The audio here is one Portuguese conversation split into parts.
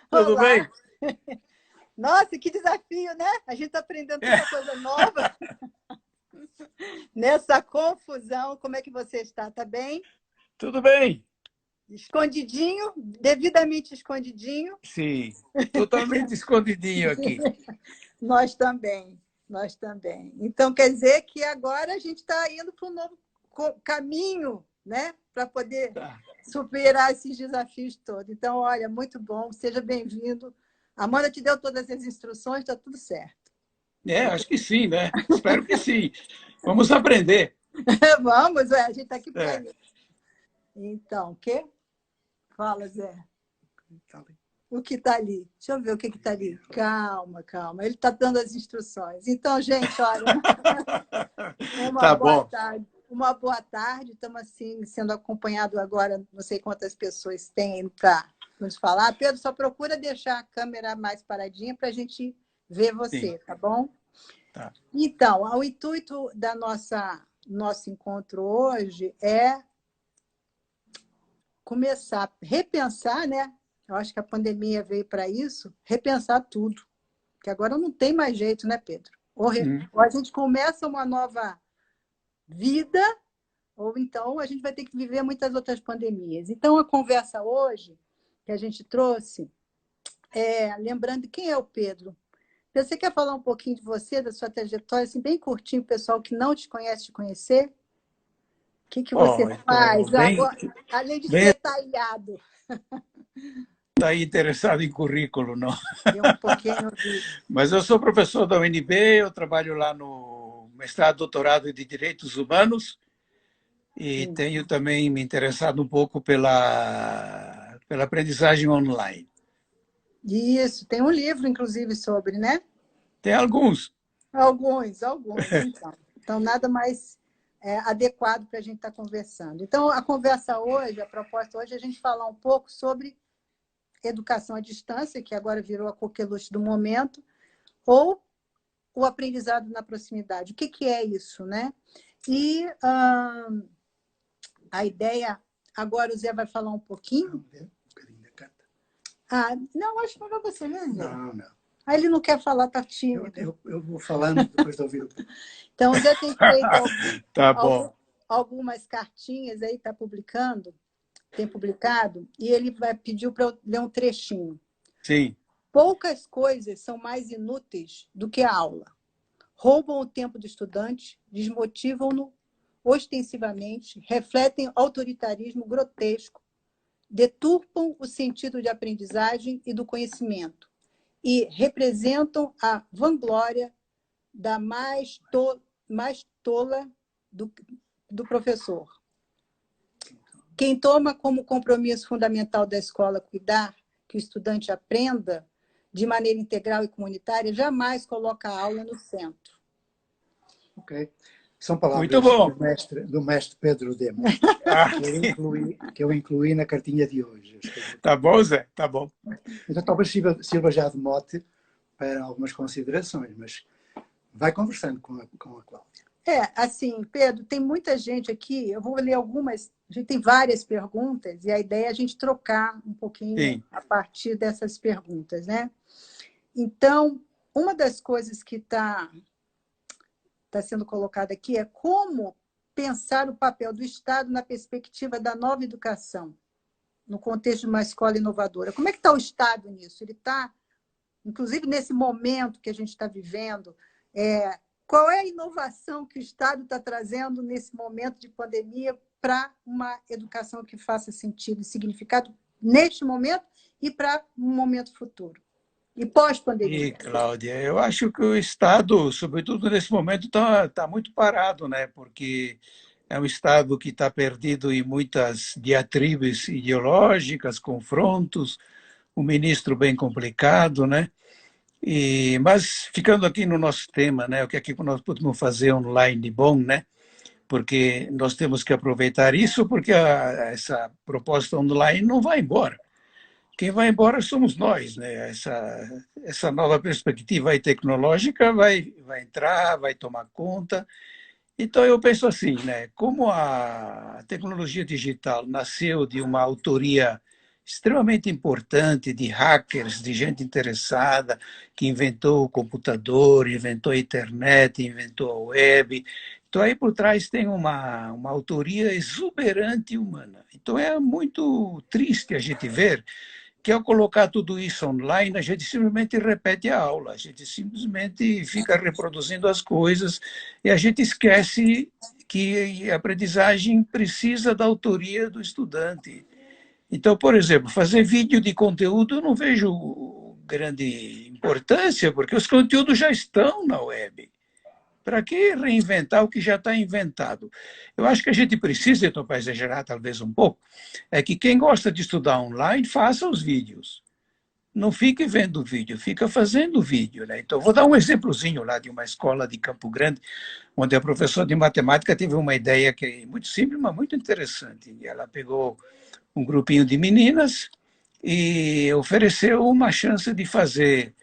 Tudo Olá! bem? Nossa, que desafio, né? A gente está aprendendo É, tanta coisa nova nessa confusão. Como é que você está? Tá bem? tudo bem. Escondidinho, devidamente escondidinho. Sim, totalmente escondidinho aqui. Nós também, nós também. Então, quer dizer que agora a gente está indo para um novo caminho, né? Para poder Tá. superar esses desafios todos. Então, olha, muito bom, seja bem-vindo. A Amanda te deu todas as instruções, está tudo certo. É, acho que sim, né? Espero que sim. Vamos aprender. Vamos, a gente está aqui para É. isso. Então, o quê? Fala, Zé. O que está ali? Deixa eu ver o que está ali. Calma, calma. Ele está dando as instruções. Então, gente, olha, uma Tá boa bom. tarde. Uma boa tarde. Estamos assim sendo acompanhado agora, não sei quantas pessoas tem para nos falar. Pedro, só procura deixar a câmera mais paradinha para a gente ver Sim, você, tá bom? tá. Então, o intuito da nosso encontro hoje é começar a repensar, né? Eu acho que a pandemia veio para isso, repensar tudo. Que agora não tem mais jeito, né, Pedro? Hum. Ou a gente começa uma nova vida, ou então a gente vai ter que viver muitas outras pandemias. Então, a conversa hoje que a gente trouxe lembrando quem é o Pedro. Você quer falar um pouquinho de você, da sua trajetória, assim, bem curtinho, pessoal que não te conhece, te conhecer? O que você Ó, estou faz, bem, agora, além de bem ser talhado? tá aí interessado em currículo, não? Deu um pouquinho de... Mas eu sou professor da UNB, eu trabalho lá no mestrado, doutorado de Direitos Humanos e Sim. tenho também me interessado um pouco pela aprendizagem online. Isso, tem um livro, inclusive, sobre, né? Tem alguns. Alguns, então. Então, nada mais adequado para a gente estar conversando. Então, a conversa hoje, a proposta hoje é a gente falar um pouco sobre educação à distância, que agora virou a coqueluche do momento, ou o aprendizado na proximidade. O que, que é isso, né? E a ideia, agora o Zé vai falar um pouquinho. Não, acho melhor você, né, Zé? Não. Aí ele não quer falar, está tímido. Eu vou falando depois de ouvir o... Então, o Zé tem feito Tá algum, bom. algumas cartinhas aí, está publicando, tem publicado, e ele vai pedir para eu ler um trechinho. Sim. Poucas coisas são mais inúteis do que a aula. Roubam o tempo do estudante, desmotivam-no ostensivamente, refletem autoritarismo grotesco, deturpam o sentido de aprendizagem e do conhecimento e representam a vanglória da mais tola do professor. Quem toma como compromisso fundamental da escola cuidar que o estudante aprenda de maneira integral e comunitária, jamais coloca a aula no centro. Ok. São Muito palavras bom. do mestre Pedro Demos, Ah, sim. que eu incluí na cartinha de hoje. Tá bom, Zé? Tá bom. Então, talvez sirva já de mote para algumas considerações, mas vai conversando com a Cláudia. Assim, Pedro, tem muita gente aqui, eu vou ler algumas, a gente tem várias perguntas, e a ideia é a gente trocar um pouquinho Sim. a partir dessas perguntas, né? Então, uma das coisas que está sendo colocada aqui é como pensar o papel do Estado na perspectiva da nova educação, no contexto de uma escola inovadora. Como é que está o Estado nisso? Ele está, inclusive nesse momento que a gente está vivendo, qual é a inovação que o Estado está trazendo nesse momento de pandemia para uma educação que faça sentido e significado neste momento e para um momento futuro? E E, pós-pandemia? Cláudia, eu acho que o Estado, sobretudo nesse momento, está muito parado, né? Porque é um Estado que está perdido em muitas diatribes ideológicas, confrontos, um ministro bem complicado, né? Mas ficando aqui no nosso tema, né? O que é que nós podemos fazer online de bom, né? Porque nós temos que aproveitar isso, porque essa proposta online não vai embora. Quem vai embora somos nós, né? Essa nova perspectiva aí tecnológica vai entrar, vai tomar conta. Então eu penso assim, né? Como a tecnologia digital nasceu de uma autoria extremamente importante de hackers, de gente interessada, que inventou o computador, inventou a internet, inventou a web. Então, aí por trás tem uma autoria exuberante humana. Então, é muito triste a gente ver que, ao colocar tudo isso online, a gente simplesmente repete a aula, a gente simplesmente fica reproduzindo as coisas e a gente esquece que a aprendizagem precisa da autoria do estudante. Então, por exemplo, fazer vídeo de conteúdo eu não vejo grande importância, porque os conteúdos já estão na web. Para que reinventar o que já está inventado? Eu acho que a gente precisa, então, para exagerar talvez um pouco, é que quem gosta de estudar online, faça os vídeos. Não fique vendo vídeo, fica fazendo vídeo. Né? Então, vou dar um exemplozinho lá de uma escola de Campo Grande, onde a professora de matemática teve uma ideia que é muito simples, mas muito interessante. Ela pegou um grupinho de meninas e ofereceu uma chance de fazer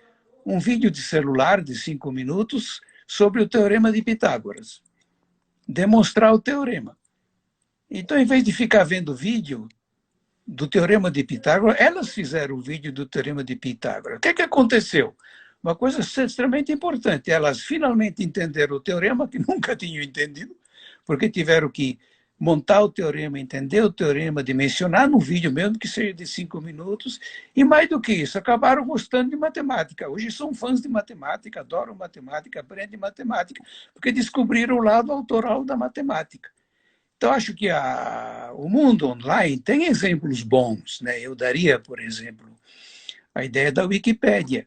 um vídeo de celular de 5 minutos sobre o Teorema de Pitágoras. Demonstrar o teorema. Então, em vez de ficar vendo vídeo do Teorema de Pitágoras, elas fizeram o vídeo do Teorema de Pitágoras. O que aconteceu? Uma coisa extremamente importante. Elas finalmente entenderam o teorema, que nunca tinham entendido, porque tiveram que montar o teorema, entender o teorema, dimensionar no vídeo, mesmo que seja de 5 minutos, e mais do que isso, acabaram gostando de matemática. Hoje são fãs de matemática, adoram matemática, aprendem matemática, porque descobriram o lado autoral da matemática. Então, acho que o mundo online tem exemplos bons. Né? Eu daria, por exemplo, a ideia da Wikipédia.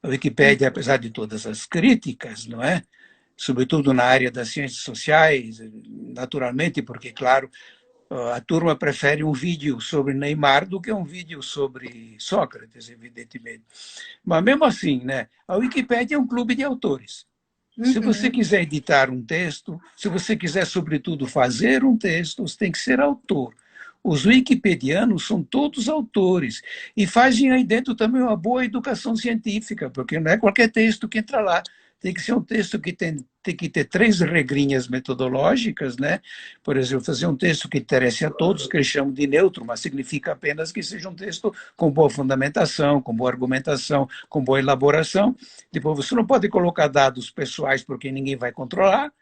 A Wikipédia, apesar de todas as críticas, não é? Sobretudo na área das ciências sociais, naturalmente, porque, claro, a turma prefere um vídeo sobre Neymar do que um vídeo sobre Sócrates, evidentemente. Mas, mesmo assim, né, a Wikipédia é um clube de autores. Se você quiser editar um texto, se você quiser, sobretudo, fazer um texto, você tem que ser autor. Os wikipedianos são todos autores e fazem aí dentro também uma boa educação científica, porque não é qualquer texto que entra lá. Tem que ser um texto que tem que ter 3 regrinhas metodológicas, né? Por exemplo, fazer um texto que interesse a todos, que eles chamam de neutro, mas significa apenas que seja um texto com boa fundamentação, com boa argumentação, com boa elaboração. Depois, você não pode colocar dados pessoais, porque ninguém vai controlar.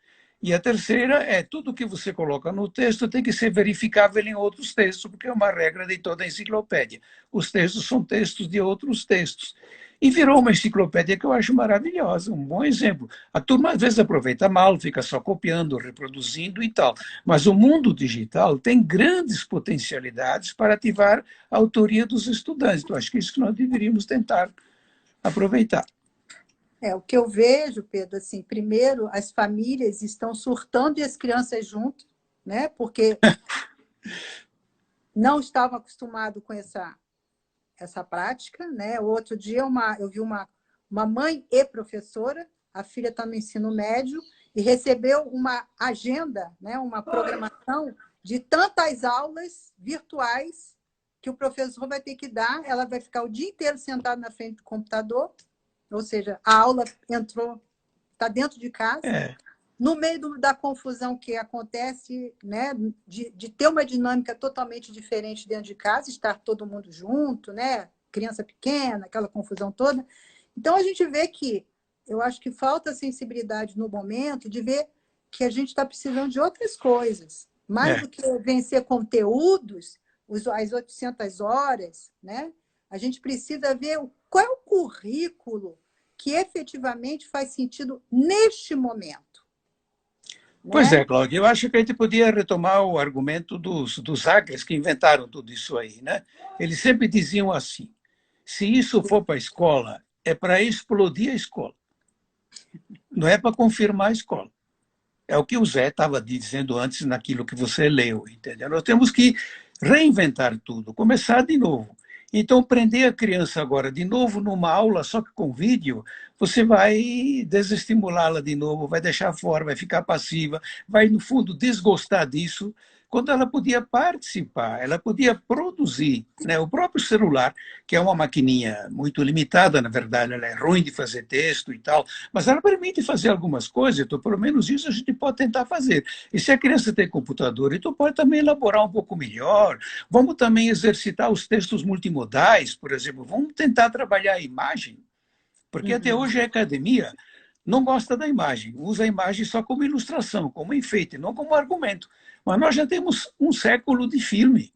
E a terceira é tudo que você coloca no texto tem que ser verificável em outros textos, porque é uma regra de toda a enciclopédia. Os textos são textos de outros textos. E virou uma enciclopédia que eu acho maravilhosa, um bom exemplo. A turma às vezes aproveita mal, fica só copiando, reproduzindo e tal. Mas o mundo digital tem grandes potencialidades para ativar a autoria dos estudantes. Então, acho que isso que nós deveríamos tentar aproveitar. O que eu vejo, Pedro, assim, primeiro, as famílias estão surtando e as crianças junto, né? Porque não estavam acostumados com essa prática, né? O outro dia eu vi uma mãe e professora, a filha está no ensino médio, e recebeu uma agenda, né? Uma programação de tantas aulas virtuais que o professor vai ter que dar. Ela vai ficar o dia inteiro sentada na frente do computador, ou seja, a aula está dentro de casa. No meio da confusão que acontece, né, de ter uma dinâmica totalmente diferente dentro de casa, estar todo mundo junto, né, criança pequena, aquela confusão toda. Então, a gente vê que, eu acho que falta sensibilidade no momento de ver que a gente está precisando de outras coisas. Mais do que vencer conteúdos, as 800 horas, né, a gente precisa ver qual é o currículo que efetivamente faz sentido neste momento. Pois é, Cláudia, eu acho que a gente podia retomar o argumento dos hackers que inventaram tudo isso aí. Né? Eles sempre diziam assim, se isso for para a escola, é para explodir a escola. Não é para confirmar a escola. É o que o Zé estava dizendo antes naquilo que você leu. Entendeu? Nós temos que reinventar tudo, começar de novo. Então, prender a criança agora de novo numa aula só que com vídeo, você vai desestimulá-la de novo, vai deixar fora, vai ficar passiva, vai, no fundo, desgostar disso, quando ela podia participar, ela podia produzir, né? O próprio celular, que é uma maquininha muito limitada, na verdade, ela é ruim de fazer texto e tal, mas ela permite fazer algumas coisas, então pelo menos isso a gente pode tentar fazer. E se a criança tem computador, então pode também elaborar um pouco melhor. Vamos também exercitar os textos multimodais, por exemplo, vamos tentar trabalhar a imagem, porque até Uhum. hoje a academia não gosta da imagem, usa a imagem só como ilustração, como enfeite, não como argumento. Mas nós já temos um século de filme.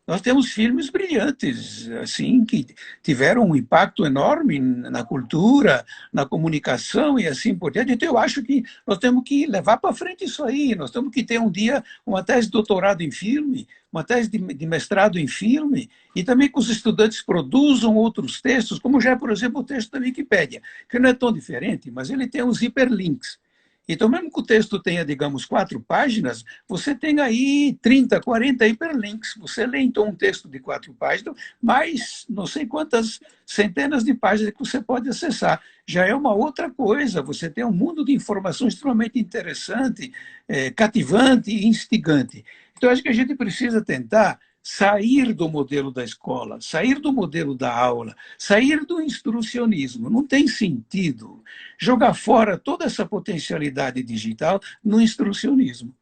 Nós temos filmes brilhantes, assim, que tiveram um impacto enorme na cultura, na comunicação e assim por diante. Então, eu acho que nós temos que levar para frente isso aí. Nós temos que ter um dia uma tese de doutorado em filme, uma tese de mestrado em filme, e também que os estudantes produzam outros textos, como já é, por exemplo, o texto da Wikipédia, que não é tão diferente, mas ele tem os hiperlinks. Então, mesmo que o texto tenha, digamos, 4 páginas, você tem aí 30, 40 hiperlinks. Você lê, então, um texto de 4 páginas, mais não sei quantas centenas de páginas que você pode acessar. Já é uma outra coisa. Você tem um mundo de informação extremamente interessante, cativante e instigante. Então, acho que a gente precisa tentar sair do modelo da escola, sair do modelo da aula, sair do instrucionismo. Não tem sentido jogar fora toda essa potencialidade digital no instrucionismo.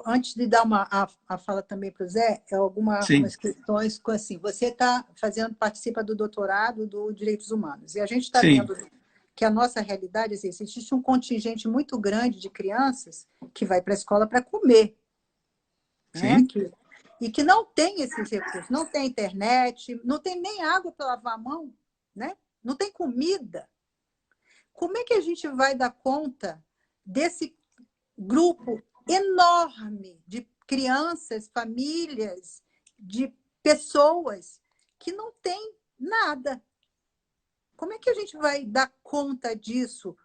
Antes de dar a fala também para o Zé, Sim, algumas questões assim. Você participa do doutorado do Direitos Humanos, e a gente está sim, vendo que a nossa realidade, assim, existe um contingente muito grande de crianças que vai para a escola para comer, né? sim. E que não tem esses recursos, não tem internet, não tem nem água para lavar a mão, né? Não tem comida. Como é que a gente vai dar conta desse grupo enorme de crianças, famílias, de pessoas que não têm nada? Como é que a gente vai dar conta disso,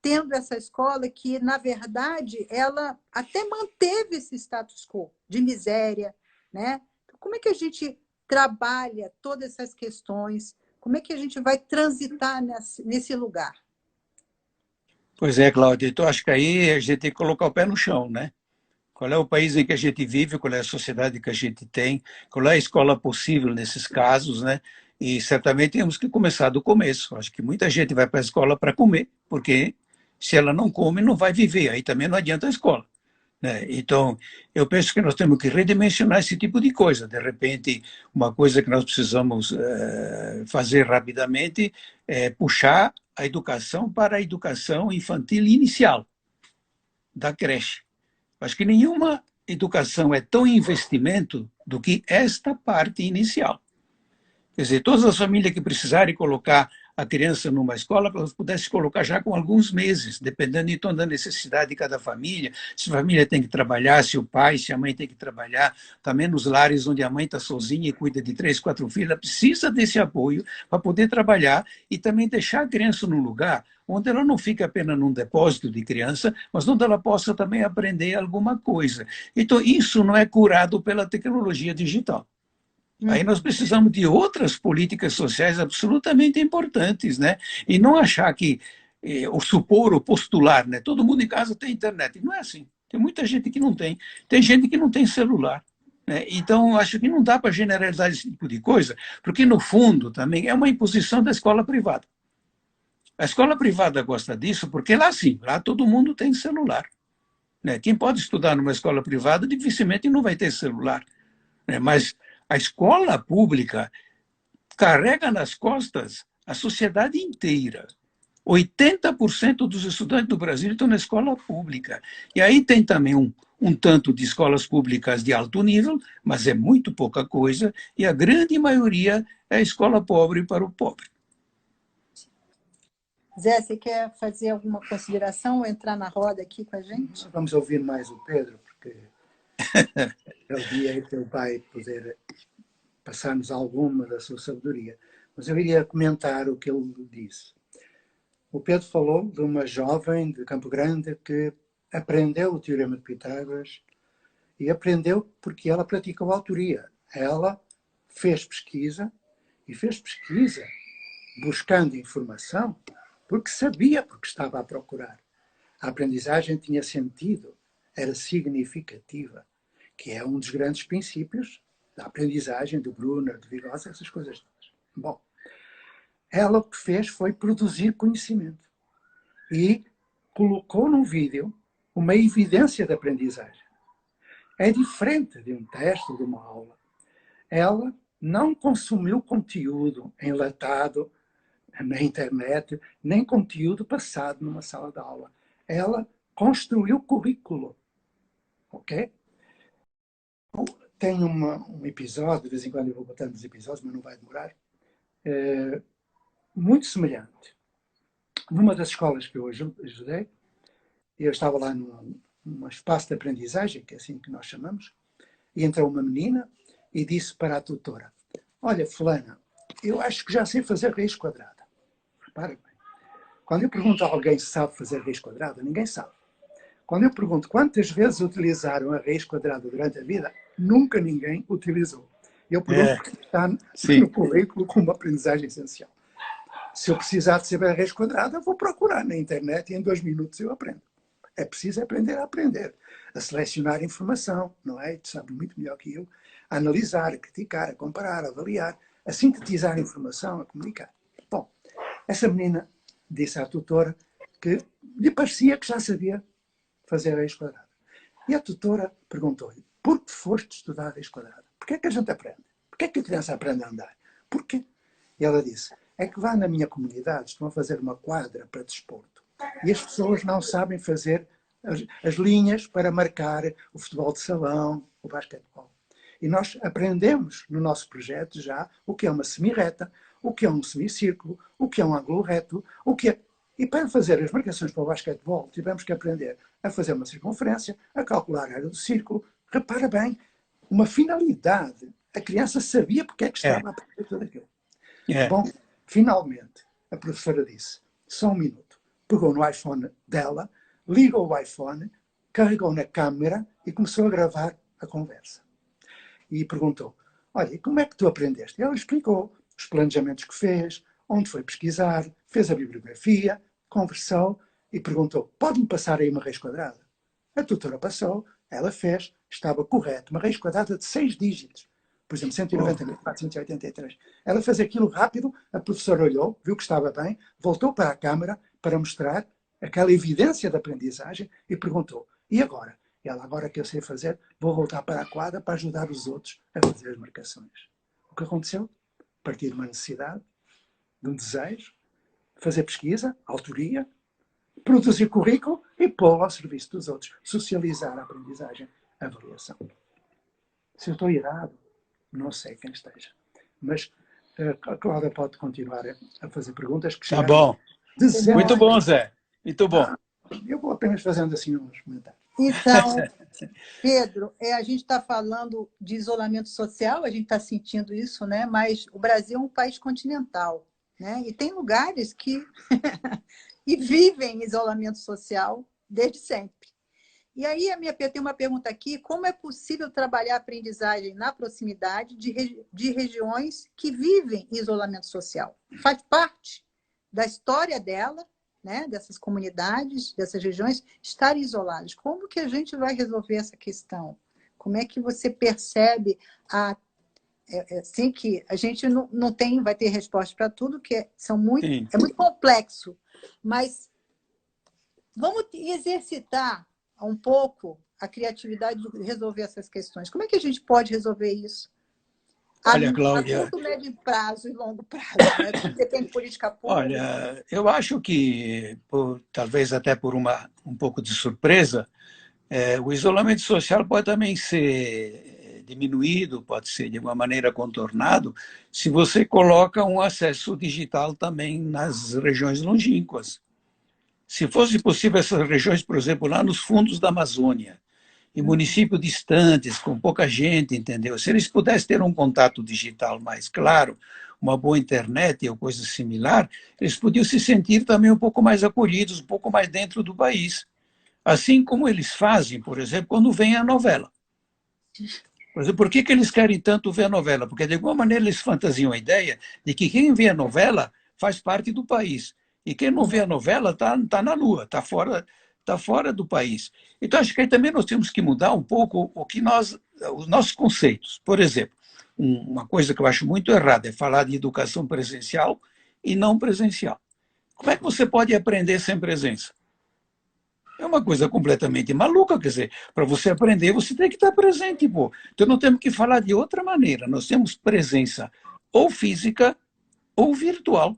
tendo essa escola que, na verdade, ela até manteve esse status quo de miséria, né? Como é que a gente trabalha todas essas questões? Como é que a gente vai transitar nesse lugar? Pois é, Cláudia. Então, acho que aí a gente tem que colocar o pé no chão, né? Qual é o país em que a gente vive, qual é a sociedade que a gente tem, qual é a escola possível nesses casos, né? E certamente temos que começar do começo. Acho que muita gente vai para a escola para comer, porque se ela não come, não vai viver. Aí também não adianta a escola, né? Então, eu penso que nós temos que redimensionar esse tipo de coisa. De repente, uma coisa que nós precisamos fazer rapidamente é puxar a educação para a educação infantil inicial, da creche. Acho que nenhuma educação é tão investimento do que esta parte inicial. Quer dizer, todas as famílias que precisarem colocar a criança numa escola, que elas pudessem colocar já com alguns meses, dependendo então da necessidade de cada família, se a família tem que trabalhar, se o pai, se a mãe tem que trabalhar, também nos lares onde a mãe está sozinha e cuida de 3, 4 filhos, ela precisa desse apoio para poder trabalhar e também deixar a criança num lugar onde ela não fique apenas num depósito de criança, mas onde ela possa também aprender alguma coisa. Então, isso não é curado pela tecnologia digital. Aí nós precisamos de outras políticas sociais absolutamente importantes, né? E não achar que, ou supor, ou postular, né? Todo mundo em casa tem internet. Não é assim. Tem muita gente que não tem. Tem gente que não tem celular. Né? Então, acho que não dá para generalizar esse tipo de coisa, porque, no fundo, também é uma imposição da escola privada. A escola privada gosta disso porque lá sim, lá todo mundo tem celular. Né? Quem pode estudar numa escola privada dificilmente não vai ter celular. Né? Mas a escola pública carrega nas costas a sociedade inteira. 80% dos estudantes do Brasil estão na escola pública. E aí tem também um tanto de escolas públicas de alto nível, mas é muito pouca coisa, e a grande maioria é escola pobre para o pobre. Zé, você quer fazer alguma consideração ou entrar na roda aqui com a gente? Vamos ouvir mais o Pedro, porque é o dia em que ele vai poder passar-nos alguma da sua sabedoria. Mas eu iria comentar o que ele disse. O Pedro falou de uma jovem de Campo Grande que aprendeu o Teorema de Pitágoras e aprendeu porque ela praticou a autoria. Ela fez pesquisa e fez pesquisa buscando informação porque sabia porque estava a procurar. A aprendizagem tinha sentido era significativa, que é um dos grandes princípios da aprendizagem do Brunner, do Vygotsky, essas coisas todas. Bom, ela o que fez foi produzir conhecimento e colocou num vídeo uma evidência de aprendizagem. É diferente de um teste, de uma aula. Ela não consumiu conteúdo enlatado na internet, nem conteúdo passado numa sala de aula. Ela construiu currículo. Ok? Tem um episódio, de vez em quando eu vou botando os episódios, mas não vai demorar, muito semelhante. Numa das escolas que eu ajudei, eu estava lá num espaço de aprendizagem, que é assim que nós chamamos, e entrou uma menina e disse para a tutora: olha, fulana, eu acho que já sei fazer raiz quadrada. Repara bem. Quando eu pergunto a alguém se sabe fazer raiz quadrada, ninguém sabe. Quando eu pergunto quantas vezes utilizaram a raiz quadrada durante a vida, nunca ninguém utilizou. Eu pergunto porque está no currículo como aprendizagem essencial. Se eu precisar de saber a raiz quadrada, vou procurar na internet e em 2 minutos eu aprendo. É preciso aprender a aprender, a selecionar informação, não é? Tu sabes muito melhor que eu, a analisar, a criticar, a comparar, a avaliar, a sintetizar a informação, a comunicar. Bom, essa menina disse à tutora que lhe parecia que já sabia fazer a raiz quadrada. E a tutora perguntou-lhe: por que foste estudar a raiz quadrada? Porquê é que a gente aprende? Porquê é que a criança aprende a andar? Porquê? E ela disse: é que lá na minha comunidade estão a fazer uma quadra para desporto. E as pessoas não sabem fazer as linhas para marcar o futebol de salão, o basquetebol. E nós aprendemos no nosso projeto já o que é uma semirreta, o que é um semicírculo, o que é um ângulo reto, o que é... E para fazer as marcações para o basquetebol, tivemos que aprender a fazer uma circunferência, a calcular a área do círculo. Repara bem, uma finalidade. A criança sabia porque é que estava a aprender tudo aquilo. Bom, finalmente, a professora disse: só um minuto. Pegou no iPhone dela, ligou o iPhone, carregou na câmera e começou a gravar a conversa. E perguntou: olha, como é que tu aprendeste? E ela explicou os planejamentos que fez, onde foi pesquisar, fez a bibliografia, conversou e perguntou: pode-me passar aí uma raiz quadrada? A tutora passou, ela fez, estava correto, uma raiz quadrada de 6 dígitos. Por exemplo, 190.483. Ela fez aquilo rápido, a professora olhou, viu que estava bem, voltou para a câmara para mostrar aquela evidência da aprendizagem e perguntou: e agora? E ela: agora que eu sei fazer, vou voltar para a quadra para ajudar os outros a fazer as marcações. O que aconteceu? A partir de uma necessidade, de um desejo, fazer pesquisa, autoria, produzir currículo e pô-lo ao serviço dos outros. Socializar a aprendizagem, a avaliação. Se eu estou errado, não sei quem esteja. Mas a Cláudia pode continuar a fazer perguntas que Tá bom. Muito bom, Zé. Muito bom. Eu vou apenas fazendo assim uns comentários. Então, Pedro, a gente está falando de isolamento social, a gente está sentindo isso, né? Mas o Brasil é um país continental, né? E tem lugares que e vivem isolamento social desde sempre. E aí tem uma pergunta aqui: como é possível trabalhar a aprendizagem na proximidade de regiões que vivem isolamento social? Faz parte da história dela, né, dessas comunidades, dessas regiões, estarem isoladas. Como que a gente vai resolver essa questão? Como é que você percebe assim que a gente não vai ter resposta para tudo, que é muito complexo, mas vamos exercitar um pouco a criatividade de resolver essas questões. Como é que a gente pode resolver isso? Olha, Cláudia, a curto, médio prazo e longo prazo, né? Depende de política pública. Olha, eu acho que, talvez até por um pouco de surpresa, o isolamento social pode também ser diminuído, pode ser de uma maneira contornado, se você coloca um acesso digital também nas regiões longínquas. Se fosse possível essas regiões, por exemplo, lá nos fundos da Amazônia, em municípios distantes, com pouca gente, entendeu? Se eles pudessem ter um contato digital mais claro, uma boa internet ou coisa similar, eles podiam se sentir também um pouco mais acolhidos, um pouco mais dentro do país. Assim como eles fazem, por exemplo, quando vem a novela. Por exemplo, por que eles querem tanto ver a novela? Porque, de alguma maneira, eles fantasiam a ideia de que quem vê a novela faz parte do país. E quem não vê a novela está na Lua, está fora está fora do país. Então, acho que aí também nós temos que mudar um pouco os nossos conceitos. Por exemplo, uma coisa que eu acho muito errada é falar de educação presencial e não presencial. Como é que você pode aprender sem presença? É uma coisa completamente maluca, quer dizer, para você aprender, você tem que estar presente, pô. Então, não temos que falar de outra maneira. Nós temos presença ou física ou virtual.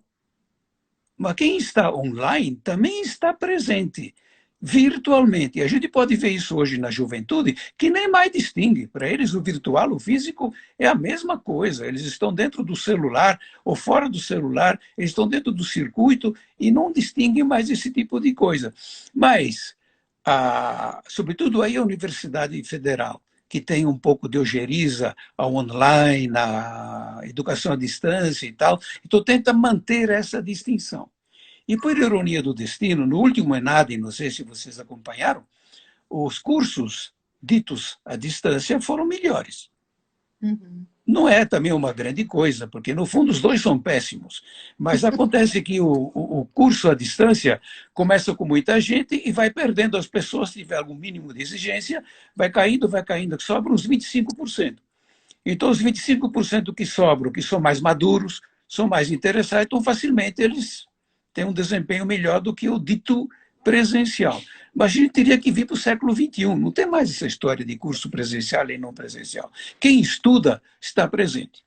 Mas quem está online também está presente virtualmente. E a gente pode ver isso hoje na juventude, que nem mais distingue. Para eles, o virtual, o físico, é a mesma coisa. Eles estão dentro do celular ou fora do celular, eles estão dentro do circuito e não distinguem mais esse tipo de coisa. Mas, sobretudo aí a Universidade Federal, que tem um pouco de ojeriza ao online, a educação à distância e tal, então tenta manter essa distinção. E por ironia do destino, no último ENADE, não sei se vocês acompanharam, os cursos ditos à distância foram melhores. Uhum. Não é também uma grande coisa, porque no fundo os dois são péssimos. Mas acontece que o curso à distância começa com muita gente e vai perdendo as pessoas, se tiver algum mínimo de exigência, vai caindo, sobra uns 25%. Então, os 25% que sobram, que são mais maduros, são mais interessados, então facilmente eles têm um desempenho melhor do que o dito presencial. Mas a gente teria que vir para o século XXI. Não tem mais essa história de curso presencial e não presencial. Quem estuda está presente.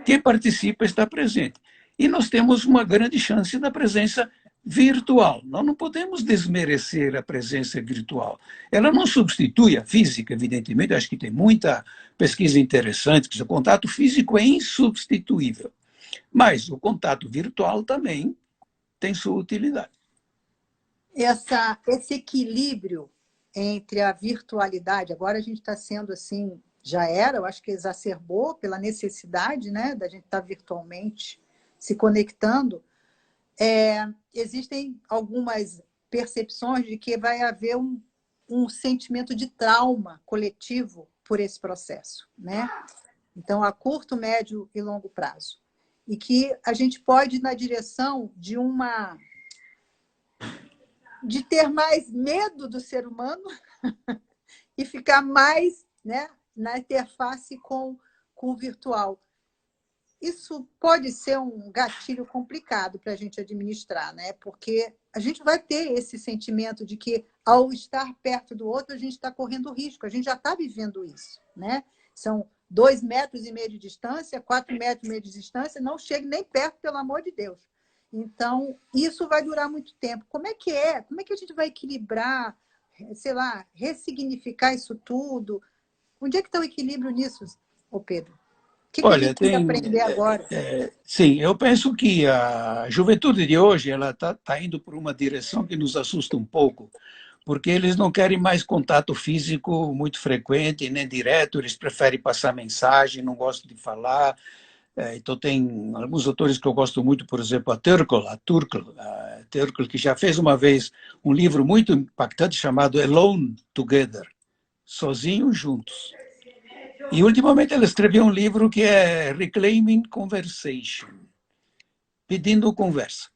Quem participa está presente. E nós temos uma grande chance da presença virtual. Nós não podemos desmerecer a presença virtual. Ela não substitui a física, evidentemente. Eu acho que tem muita pesquisa interessante, que o contato físico é insubstituível. Mas o contato virtual também tem sua utilidade. Esse equilíbrio entre a virtualidade, agora a gente está sendo assim, já era, eu acho que exacerbou pela necessidade, né, da gente estar virtualmente se conectando. Existem algumas percepções de que vai haver um sentimento de trauma coletivo por esse processo, né? Então, a curto, médio e longo prazo. E que a gente pode ir na direção de ter mais medo do ser humano e ficar mais, né, na interface com o virtual. Isso pode ser um gatilho complicado para a gente administrar, né? Porque a gente vai ter esse sentimento de que, ao estar perto do outro, a gente está correndo risco. A gente já está vivendo isso, né? São 2,5 metros de distância, 4,5 metros de distância, não chegue nem perto, pelo amor de Deus. Então, isso vai durar muito tempo. Como é que é? Como é que a gente vai equilibrar, sei lá, ressignificar isso tudo? Onde é que está o equilíbrio nisso, ô Pedro? O que a gente tem que aprender agora? Sim, eu penso que a juventude de hoje ela tá indo por uma direção que nos assusta um pouco, porque eles não querem mais contato físico muito frequente, nem direto, eles preferem passar mensagem, não gostam de falar. Então, tem alguns autores que eu gosto muito, por exemplo, a Turkle, que já fez uma vez um livro muito impactante chamado Alone Together, Sozinhos Juntos. E, ultimamente, ela escreveu um livro que é Reclaiming Conversation, pedindo conversa,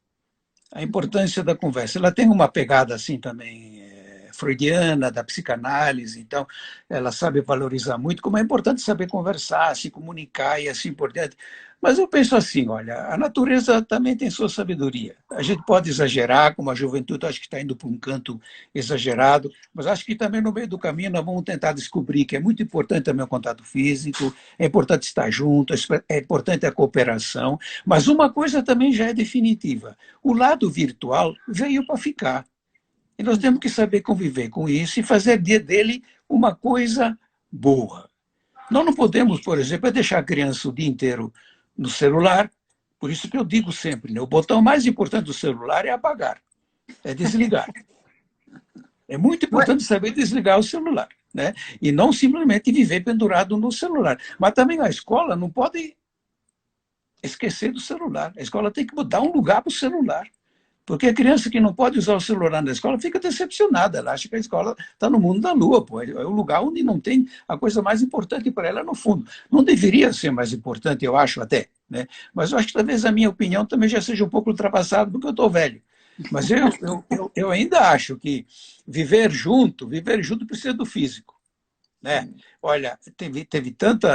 a importância da conversa. Ela tem uma pegada assim também freudiana, da psicanálise, então ela sabe valorizar muito como é importante saber conversar, se comunicar e assim por diante. Mas eu penso assim, olha, a natureza também tem sua sabedoria. A gente pode exagerar, como a juventude acho que está indo para um canto exagerado, mas acho que também no meio do caminho nós vamos tentar descobrir que é muito importante também o contato físico, é importante estar junto, é importante a cooperação, mas uma coisa também já é definitiva, o lado virtual veio para ficar. E nós temos que saber conviver com isso e fazer dele uma coisa boa. Nós não podemos, por exemplo, deixar a criança o dia inteiro no celular. Por isso que eu digo sempre, né, o botão mais importante do celular é apagar, é desligar. É muito importante saber desligar o celular, né? E não simplesmente viver pendurado no celular. Mas também a escola não pode esquecer do celular. A escola tem que dar um lugar para o celular. Porque a criança que não pode usar o celular na escola fica decepcionada. Ela acha que a escola está no mundo da lua. Pô. É o lugar onde não tem a coisa mais importante para ela, no fundo. Não deveria ser mais importante, eu acho até. Né? Mas eu acho que talvez a minha opinião também já seja um pouco ultrapassada, porque eu estou velho. Mas eu ainda acho que viver junto precisa do físico. Né? Olha, teve tanto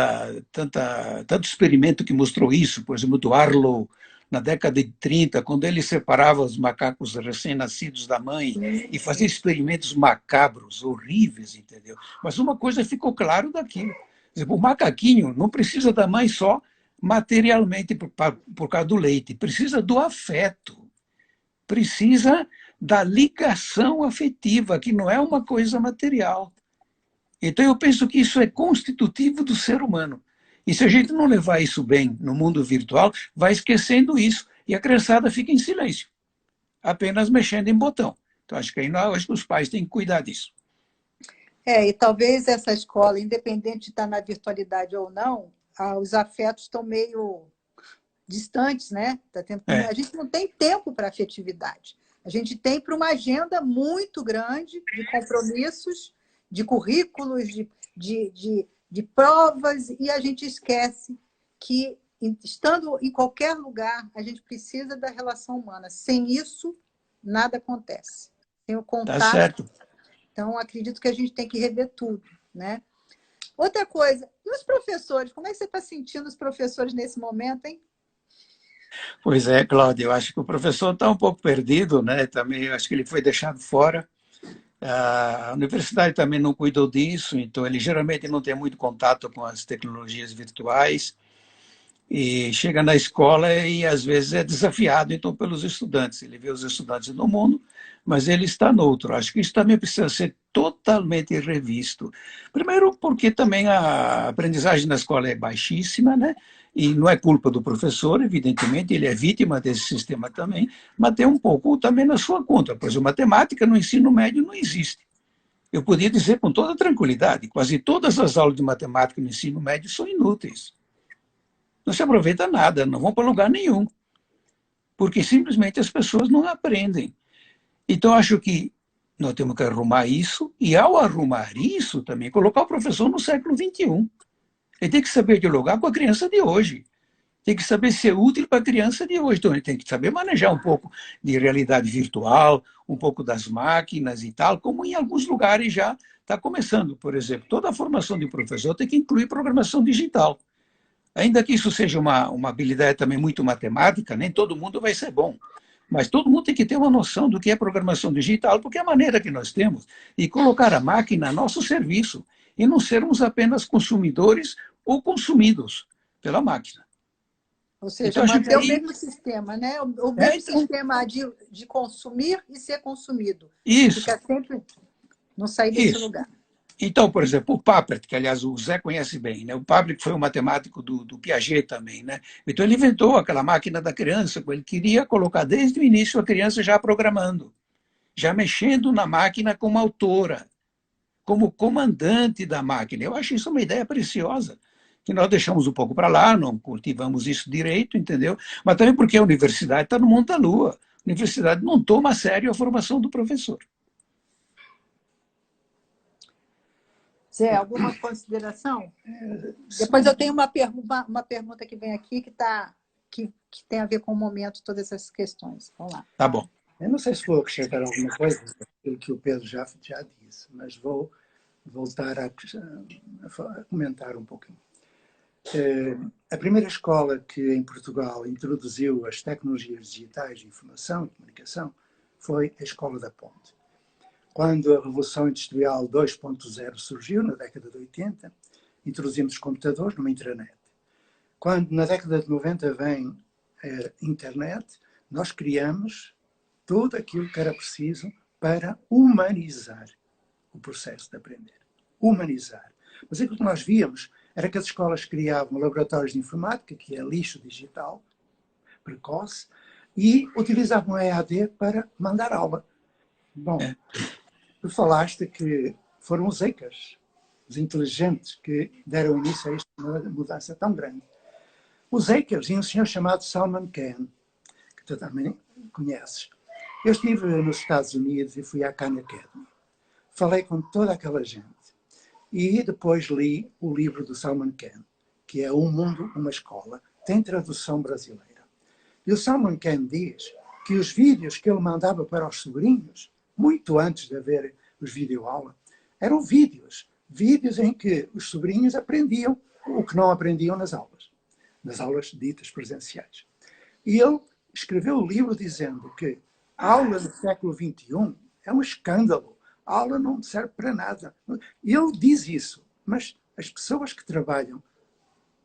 experimento que mostrou isso, por exemplo, do Arlo, na década de 30, quando ele separava os macacos recém-nascidos da mãe e fazia experimentos macabros, horríveis, entendeu? Mas uma coisa ficou claro daquilo. Por exemplo, o macaquinho não precisa da mãe só materialmente por causa do leite, precisa do afeto, precisa da ligação afetiva, que não é uma coisa material. Então, eu penso que isso é constitutivo do ser humano. E se a gente não levar isso bem no mundo virtual, vai esquecendo isso e a criançada fica em silêncio, apenas mexendo em botão. Então, acho que aí acho que os pais têm que cuidar disso. E talvez essa escola, independente de estar na virtualidade ou não, os afetos estão meio distantes, né? A gente não tem tempo para afetividade. A gente tem para uma agenda muito grande de compromissos, de currículos, de provas, e a gente esquece que, estando em qualquer lugar, a gente precisa da relação humana. Sem isso, nada acontece. Sem o contato. Tá certo. Então, acredito que a gente tem que rever tudo, né? Outra coisa, e os professores? Como é que você está sentindo os professores nesse momento, hein? Pois é, Cláudia, eu acho que o professor está um pouco perdido, né? Também acho que ele foi deixado fora. A universidade também não cuidou disso, então ele geralmente não tem muito contato com as tecnologias virtuais e chega na escola e às vezes é desafiado então pelos estudantes. Ele vê os estudantes no mundo, mas ele está no outro. Acho que isso também precisa ser totalmente revisto. Primeiro porque também a aprendizagem na escola é baixíssima, né? E não é culpa do professor, evidentemente, ele é vítima desse sistema também, mas tem um pouco também na sua conta. Por exemplo, matemática no ensino médio não existe. Eu podia dizer com toda tranquilidade, quase todas as aulas de matemática no ensino médio são inúteis. Não se aproveita nada, não vão para lugar nenhum, porque simplesmente as pessoas não aprendem. Então, acho que nós temos que arrumar isso, e ao arrumar isso também, colocar o professor no século XXI. Ele tem que saber dialogar com a criança de hoje. Tem que saber ser útil para a criança de hoje. Então, ele tem que saber manejar um pouco de realidade virtual, um pouco das máquinas e tal, como em alguns lugares já está começando. Por exemplo, toda a formação de professor tem que incluir programação digital. Ainda que isso seja uma habilidade também muito matemática, nem todo mundo vai ser bom. Mas todo mundo tem que ter uma noção do que é programação digital, porque é a maneira que nós temos de colocar a máquina a nosso serviço e não sermos apenas consumidores ou consumidos pela máquina. Ou seja, então, manter o mesmo sistema, né? O mesmo sistema de consumir e ser consumido. Isso. Fica sempre não sair desse lugar. Então, por exemplo, o Papert, que aliás o Zé conhece bem, né? O Papert foi um matemático do Piaget também, né? Então ele inventou aquela máquina da criança, ele queria colocar desde o início a criança já programando, já mexendo na máquina como autora, como comandante da máquina. Eu acho isso uma ideia preciosa, que nós deixamos um pouco para lá, não cultivamos isso direito, entendeu? Mas também porque a universidade está no mundo da lua. A universidade não toma a sério a formação do professor. Zé, alguma consideração? Depois eu tenho uma pergunta que vem aqui que tem a ver com o momento, todas essas questões. Vamos lá. Tá bom. Eu não sei se vou acrescentar alguma coisa daquilo que o Pedro já disse, mas vou voltar a comentar um pouquinho. A primeira escola que em Portugal introduziu as tecnologias digitais de informação e comunicação foi a Escola da Ponte. Quando a Revolução Industrial 2.0 surgiu, na década de 80, introduzimos os computadores numa intranet. Quando, na década de 90, vem a internet, nós criamos tudo aquilo que era preciso para humanizar o processo de aprender. Humanizar. Mas aquilo que nós víamos era que as escolas criavam laboratórios de informática, que é lixo digital, precoce, e utilizavam a EAD para mandar aula. Bom, tu falaste que foram os hackers, os inteligentes, que deram início a esta mudança tão grande. Os hackers e um senhor chamado Salman Khan, que tu também conheces. Eu estive nos Estados Unidos e fui à Khan Academy. Falei com toda aquela gente. E depois li o livro do Salman Khan, que é Um Mundo, Uma Escola. Tem tradução brasileira. E o Salman Khan diz que os vídeos que ele mandava para os sobrinhos, muito antes de haver os videoaulas, eram vídeos em que os sobrinhos aprendiam o que não aprendiam nas aulas ditas presenciais. E ele escreveu o livro dizendo que a aula no século XXI é um escândalo, a aula não serve para nada. Ele diz isso, mas as pessoas que trabalham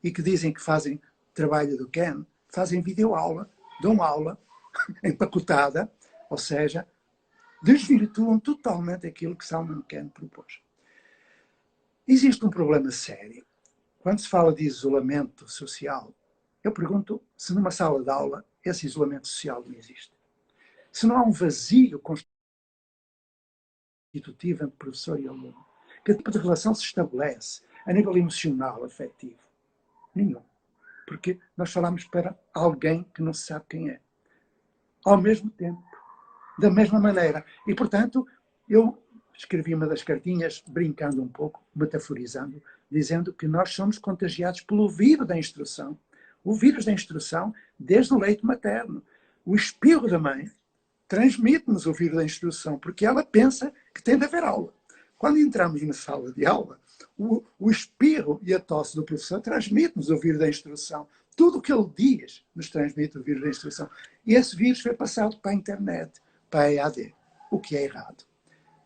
e que dizem que fazem trabalho do Ken, fazem videoaula, dão aula empacotada, ou seja, desvirtuam totalmente aquilo que Salman Ken propôs. Existe um problema sério. Quando se fala de isolamento social, eu pergunto se numa sala de aula esse isolamento social não existe. Se não há um vazio constitutivo entre professor e aluno, que tipo de relação se estabelece a nível emocional, afetivo? Nenhum. Porque nós falamos para alguém que não se sabe quem é. Ao mesmo tempo, da mesma maneira. E, portanto, eu escrevi uma das cartinhas, brincando um pouco, metaforizando, dizendo que nós somos contagiados pelo vírus da instrução. O vírus da instrução desde o leite materno. O espirro da mãe transmite-nos o vírus da instrução, porque ela pensa que tem de haver aula. Quando entramos na sala de aula, o espirro e a tosse do professor transmite-nos o vírus da instrução. Tudo o que ele diz nos transmite o vírus da instrução. E esse vírus foi passado para a internet, para a EAD, o que é errado.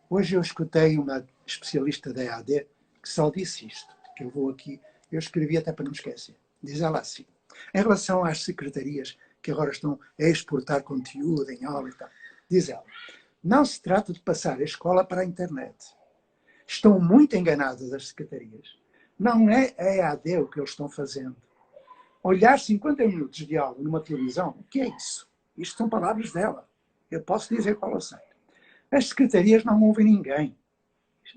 Hoje eu escutei uma especialista da EAD que só disse isto, que eu vou aqui, eu escrevi até para não esquecer. Diz ela assim, em relação às secretarias que agora estão a exportar conteúdo em aula e tal, diz ela, não se trata de passar a escola para a internet. Estão muito enganadas as secretarias. Não é a EAD o que eles estão fazendo. Olhar 50 minutos de aula numa televisão, o que é isso? Isto são palavras dela. Eu posso dizer qual eu sei. As secretarias não ouvem ninguém.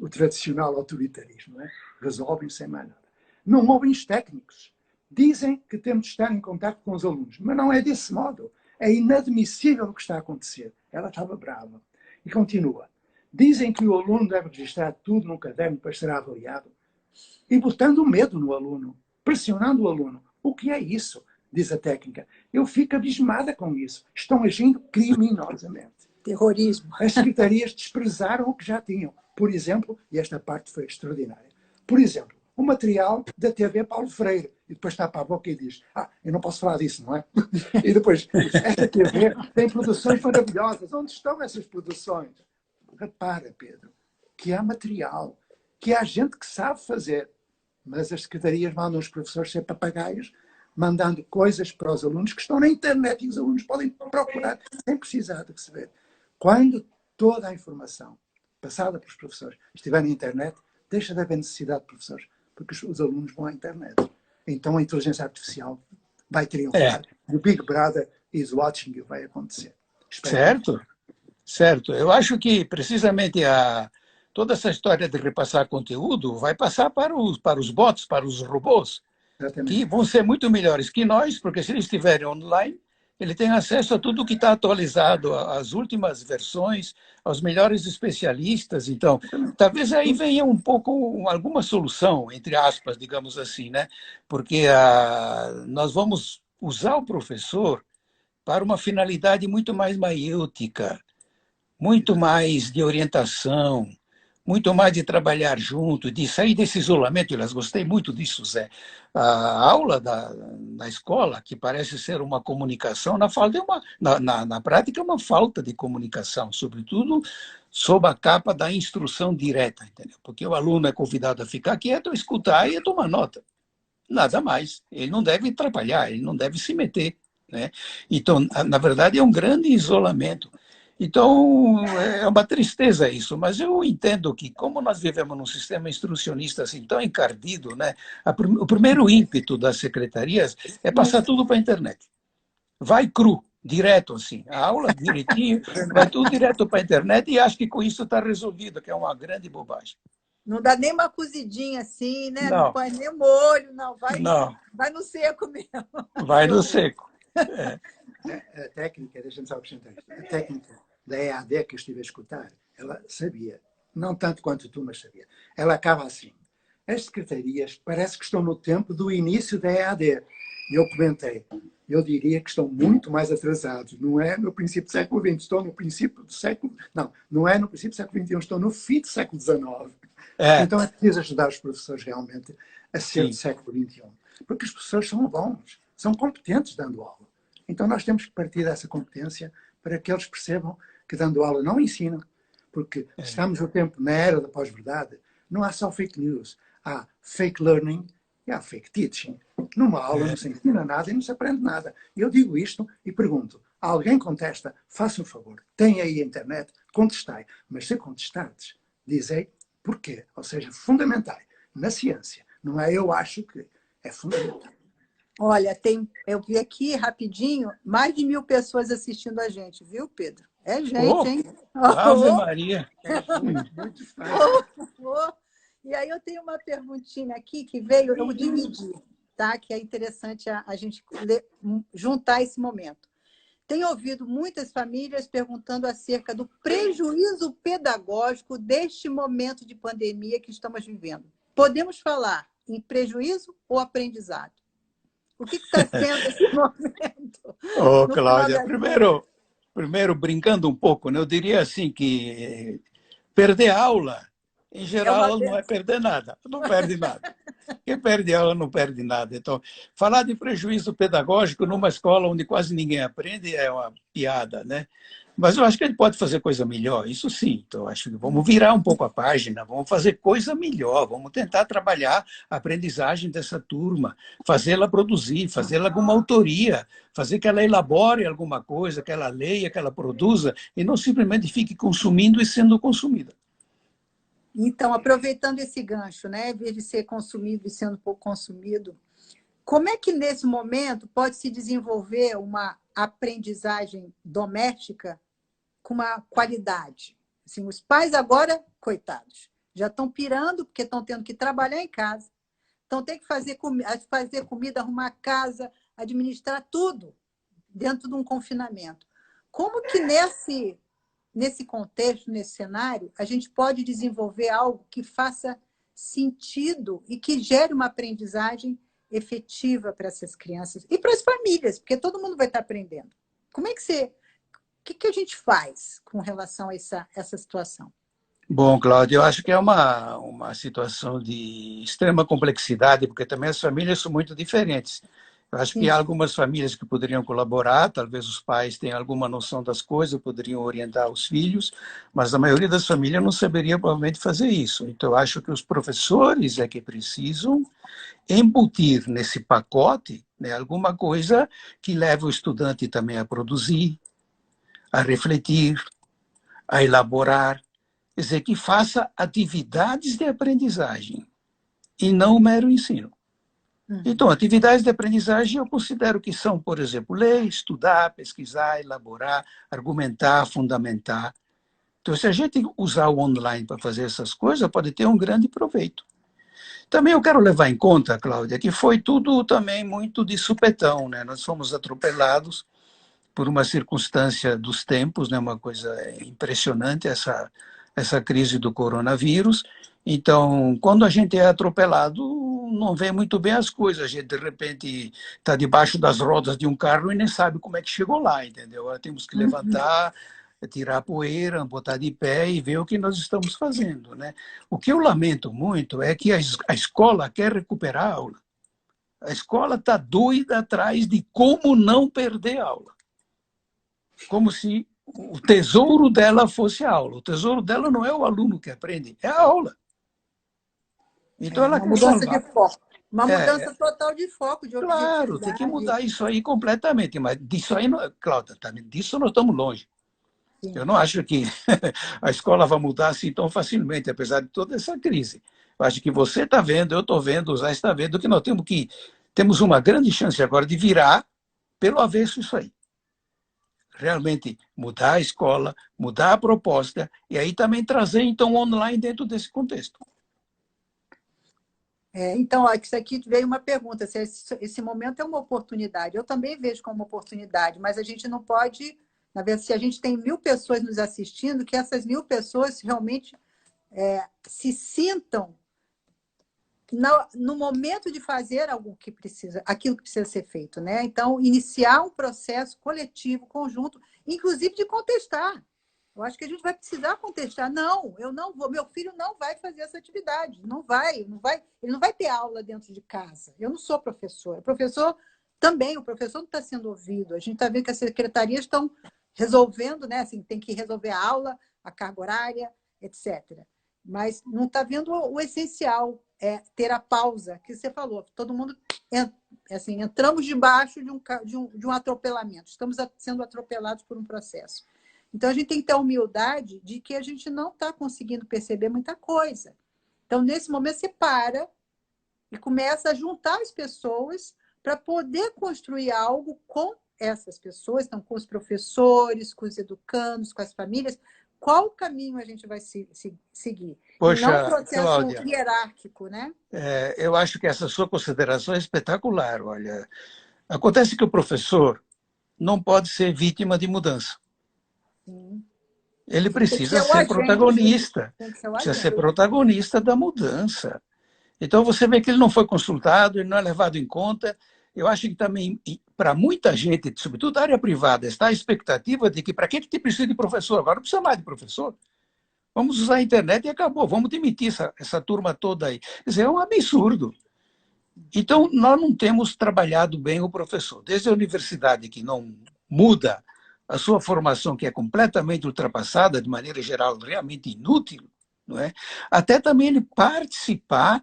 O tradicional autoritarismo, não é? Resolvem sem mais nada. Não ouvem os técnicos. Dizem que temos de estar em contato com os alunos, mas não é desse modo. É inadmissível o que está a acontecer. Ela estava brava. E continua. Dizem que o aluno deve registrar tudo num caderno para ser avaliado. E botando medo no aluno, pressionando o aluno. O que é isso? Diz a técnica. Eu fico abismada com isso. Estão agindo criminosamente. Terrorismo. As secretarias desprezaram o que já tinham. Por exemplo, e esta parte foi extraordinária, por exemplo, o material da TV Paulo Freire. E depois está para a boca e diz, eu não posso falar disso, não é? E depois, esta TV tem produções maravilhosas. Onde estão essas produções? Repara, Pedro, que há material, que há gente que sabe fazer, mas as secretarias mandam os professores ser papagaios, mandando coisas para os alunos que estão na internet e os alunos podem procurar sem precisar de receber. Quando toda a informação passada pelos professores estiver na internet, deixa de haver necessidade de professores, porque os alunos vão à internet. Então a inteligência artificial vai triunfar. O Big Brother is watching you vai acontecer. Espero. Certo, certo. Eu acho que precisamente toda essa história de repassar conteúdo vai passar para os bots, para os robôs, Exatamente. que vão ser muito melhores que nós, porque se eles estiverem online, ele tem acesso a tudo que está atualizado, às últimas versões, aos melhores especialistas. Então, talvez aí venha um pouco alguma solução, entre aspas, digamos assim, né? Porque nós vamos usar o professor para uma finalidade muito mais maiútica, muito mais de orientação, muito mais de trabalhar junto, de sair desse isolamento. Eu gostei muito disso, Zé. A aula da escola, que parece ser uma comunicação, na prática é uma falta de comunicação, sobretudo sob a capa da instrução direta, entendeu? Porque o aluno é convidado a ficar quieto, escutar e tomar nota. Nada mais. Ele não deve atrapalhar, ele não deve se meter, né? Então, na verdade, é um grande isolamento. Então, é uma tristeza isso, mas eu entendo que, como nós vivemos num sistema instrucionista assim tão encardido, né, o primeiro ímpeto das secretarias é passar tudo para a internet. Vai cru, direto assim, a aula direitinho, vai tudo direto para a internet e acho que com isso está resolvido, que é uma grande bobagem. Não dá nem uma cozidinha assim, né? Não. Não põe nem molho, não. Não. Vai no seco mesmo. Vai no seco. A técnica, deixa-me só acrescentar isto, a técnica da EAD que eu estive a escutar, ela sabia, não tanto quanto tu, mas sabia. Ela acaba assim. As secretarias parece que estão no tempo do início da EAD. E eu comentei, eu diria que estão muito mais atrasados. Não é no princípio do século XX, estão no princípio do século... Não é no princípio do século XXI, estão no fim do século XIX. É, Então é preciso ajudar os professores realmente a ser do sim. século XXI. Porque os professores são bons, são competentes dando aula. Então nós temos que partir dessa competência para que eles percebam que dando aula não ensinam, porque estamos no tempo, na era da pós-verdade, não há só fake news, há fake learning e há fake teaching. Numa aula não se ensina nada e não se aprende nada. Eu digo isto e pergunto, alguém contesta, faça um favor, tem aí a internet, contestai. Mas se contestardes, dizei porquê. Ou seja, fundamentai na ciência. Não é eu acho que é fundamental. Olha, eu vi aqui rapidinho, mais de 1.000 pessoas assistindo a gente, viu, Pedro? É gente, Oh, hein? Ave Maria. É muito fácil. E aí eu tenho uma perguntinha aqui que veio, eu dividi, tá? Que é interessante a gente juntar esse momento. Tenho ouvido muitas famílias perguntando acerca do prejuízo pedagógico deste momento de pandemia que estamos vivendo. Podemos falar em prejuízo ou aprendizado? O que está sendo esse momento? Ô, No final Cláudia, das contas. primeiro, brincando um pouco, né, eu diria assim que perder aula, em É uma geral, não é benção. perder nada, não perde nada. Quem perde aula não perde nada. Então, falar de prejuízo pedagógico numa escola onde quase ninguém aprende é uma piada, né? Mas eu acho que ele pode fazer coisa melhor, isso sim. Então, eu acho que vamos virar um pouco a página, vamos fazer coisa melhor, vamos tentar trabalhar a aprendizagem dessa turma, fazê-la produzir, fazê-la com uma autoria, fazer que ela elabore alguma coisa, que ela leia, que ela produza, e não simplesmente fique consumindo e sendo consumida. Então, aproveitando esse gancho, né, em vez de ser consumido e sendo pouco consumido, como é que, nesse momento, pode se desenvolver uma aprendizagem doméstica com uma qualidade? Assim, os pais agora, coitados, já estão pirando porque estão tendo que trabalhar em casa, estão tendo que fazer comida, arrumar casa, administrar tudo dentro de um confinamento. Como que nesse contexto, nesse cenário, a gente pode desenvolver algo que faça sentido e que gere uma aprendizagem efetiva para essas crianças e para as famílias, porque todo mundo vai estar aprendendo. Como é que o que a gente faz com relação a essa situação? Bom, Cláudio, eu acho que é uma situação de extrema complexidade, porque também as famílias são muito diferentes. Eu acho que há Sim. algumas famílias que poderiam colaborar, talvez os pais tenham alguma noção das coisas, poderiam orientar os filhos, mas a maioria das famílias não saberia provavelmente fazer isso. Então, eu acho que os professores é que precisam embutir nesse pacote, né, alguma coisa que leve o estudante também a produzir, a refletir, a elaborar, quer dizer, que faça atividades de aprendizagem e não o mero ensino. Então, atividades de aprendizagem eu considero que são, por exemplo, ler, estudar, pesquisar, elaborar, argumentar, fundamentar. Então, se a gente usar o online para fazer essas coisas, pode ter um grande proveito. Também eu quero levar em conta, Cláudia, que foi tudo também muito de supetão, né? Nós fomos atropelados por uma circunstância dos tempos, né? Uma coisa impressionante, essa crise do coronavírus. Então, quando a gente é atropelado, não vê muito bem as coisas. A gente, de repente, está debaixo das rodas de um carro e nem sabe como é que chegou lá, entendeu? Agora temos que levantar, tirar a poeira, botar de pé e ver o que nós estamos fazendo, né? O que eu lamento muito é que a escola quer recuperar a aula. A escola está doida atrás de como não perder a aula. Como se o tesouro dela fosse a aula. O tesouro dela não é o aluno que aprende, é a aula. Então ela Uma quer mudança de salvar. foco. Uma É, mudança total de foco, de claro, tem que objetividade. mudar isso aí completamente, mas disso aí, Cláudia, disso nós estamos longe. Sim. Eu não acho que a escola vai mudar assim tão facilmente, apesar de toda essa crise. Eu acho que você está vendo, eu estou vendo, o Zé está vendo que nós temos uma grande chance agora de virar pelo avesso isso aí. Realmente mudar a escola, mudar a proposta e aí também trazer então o online dentro desse contexto. Então, ó, isso aqui veio uma pergunta, se esse momento é uma oportunidade. Eu também vejo como uma oportunidade, mas a gente não pode, na verdade, se a gente tem 1.000 pessoas nos assistindo, que essas 1.000 pessoas realmente se sintam no momento de fazer algo que precisa, aquilo que precisa ser feito, né? Então, iniciar um processo coletivo, conjunto, inclusive de contestar. Eu acho que a gente vai precisar contestar. Não, eu não vou, meu filho não vai fazer essa atividade, ele não vai ter aula dentro de casa. Eu não sou professor. O professor também, o professor não está sendo ouvido. A gente está vendo que as secretarias estão resolvendo, né? Assim, tem que resolver a aula, a carga horária, etc. Mas não está vendo o essencial, é ter a pausa, que você falou. Todo mundo, assim, entramos debaixo de um atropelamento. Estamos sendo atropelados por um processo. Então, a gente tem que ter a humildade de que a gente não está conseguindo perceber muita coisa. Então, nesse momento, você para e começa a juntar as pessoas para poder construir algo com essas pessoas, então, com os professores, com os educandos, com as famílias. Qual caminho a gente vai seguir? Poxa, e não um processo Cláudia, hierárquico, né? eu acho que essa sua consideração é espetacular. Olha, acontece que o professor não pode ser vítima de mudança. Sim. Ele Tem que precisa ser o ser agente. protagonista, Tem que ser o precisa agente. ser protagonista da mudança. Então, você vê que ele não foi consultado, ele não é levado em conta. Eu acho que também, para muita gente, sobretudo da área privada, está a expectativa de que para que te precisa de professor? Agora não precisa mais de professor. Vamos usar a internet e acabou. Vamos demitir essa turma toda aí. Quer dizer, é um absurdo. Então, nós não temos trabalhado bem o professor. Desde a universidade, que não muda a sua formação, que é completamente ultrapassada, de maneira geral, realmente inútil, não é? Até também ele participar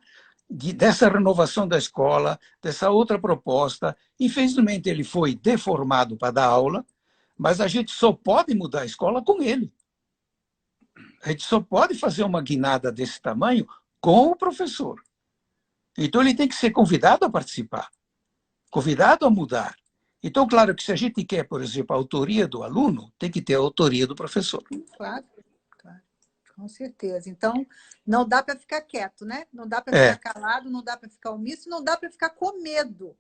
dessa renovação da escola, dessa outra proposta. Infelizmente, ele foi deformado para dar aula, mas a gente só pode mudar a escola com ele. A gente só pode fazer uma guinada desse tamanho com o professor. Então, ele tem que ser convidado a participar, convidado a mudar. Então, claro que se a gente quer, por exemplo, a autoria do aluno, tem que ter a autoria do professor. Claro, claro, com certeza. Então, não dá para ficar quieto, né? Não dá para ficar calado, não dá para ficar omisso, não dá para ficar com medo.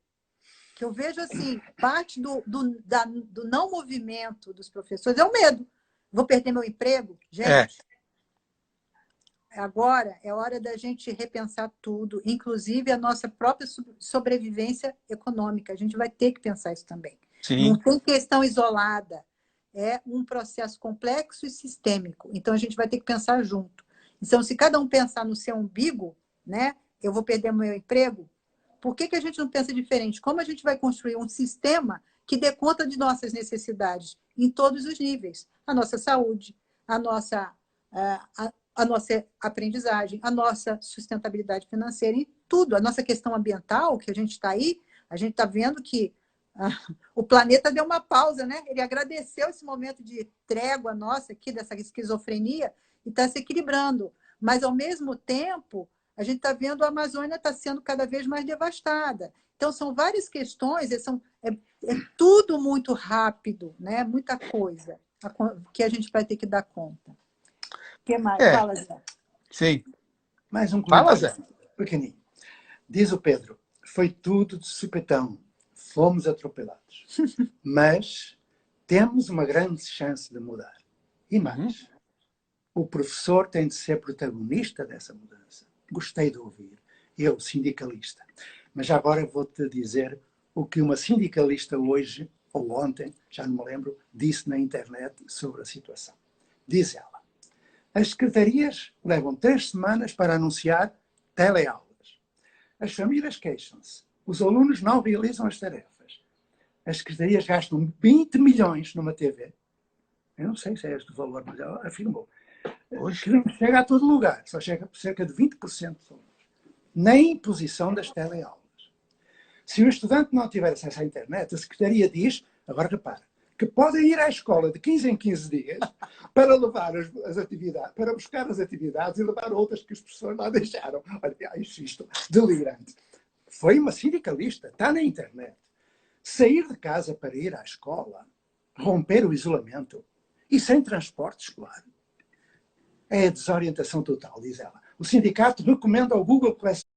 Que eu vejo assim, parte do não movimento dos professores é o medo. Vou perder meu emprego? Gente, agora é hora da gente repensar tudo, inclusive a nossa própria sobrevivência econômica. A gente vai ter que pensar isso também. Sim. Não tem questão isolada. É um processo complexo e sistêmico. Então, a gente vai ter que pensar junto. Então, se cada um pensar no seu umbigo, né, eu vou perder meu emprego, por que a gente não pensa diferente? Como a gente vai construir um sistema que dê conta de nossas necessidades em todos os níveis? A nossa saúde, a nossa aprendizagem, a nossa sustentabilidade financeira, em tudo. A nossa questão ambiental, que a gente está aí, a gente está vendo que o planeta deu uma pausa, né? Ele agradeceu esse momento de trégua nossa aqui, dessa esquizofrenia, e está se equilibrando. Mas, ao mesmo tempo, a gente está vendo a Amazônia está sendo cada vez mais devastada. Então, são várias questões, é tudo muito rápido, né? Muita coisa que a gente vai ter que dar conta. O que mais? Fala, Zé. Sim. Mais um Fala, comentário. Zé. Pequenino. Diz o Pedro, foi tudo de supetão. Fomos atropelados. Mas temos uma grande chance de mudar. E mais, o professor tem de ser protagonista dessa mudança. Gostei de ouvir. Eu, sindicalista. Mas agora vou-te dizer o que uma sindicalista hoje, ou ontem, já não me lembro, disse na internet sobre a situação. Diz ela, as secretarias levam 3 semanas para anunciar teleaulas. As famílias queixam-se. Os alunos não realizam as tarefas. As secretarias gastam 20 milhões numa TV. Eu não sei se é este o valor, mas ela afirmou. Que não chega a todo lugar, só chega por cerca de 20% dos alunos. Na imposição das teleaulas. Se o estudante não tiver acesso à internet, a secretaria diz, agora repara, que podem ir à escola de 15 em 15 dias para levar as atividades, para buscar as atividades e levar outras que os professores lá deixaram. Olha, isto delirante. Foi uma sindicalista, está na internet. Sair de casa para ir à escola, romper o isolamento e sem transporte escolar. É a desorientação total, diz ela. O sindicato recomenda ao Google Classroom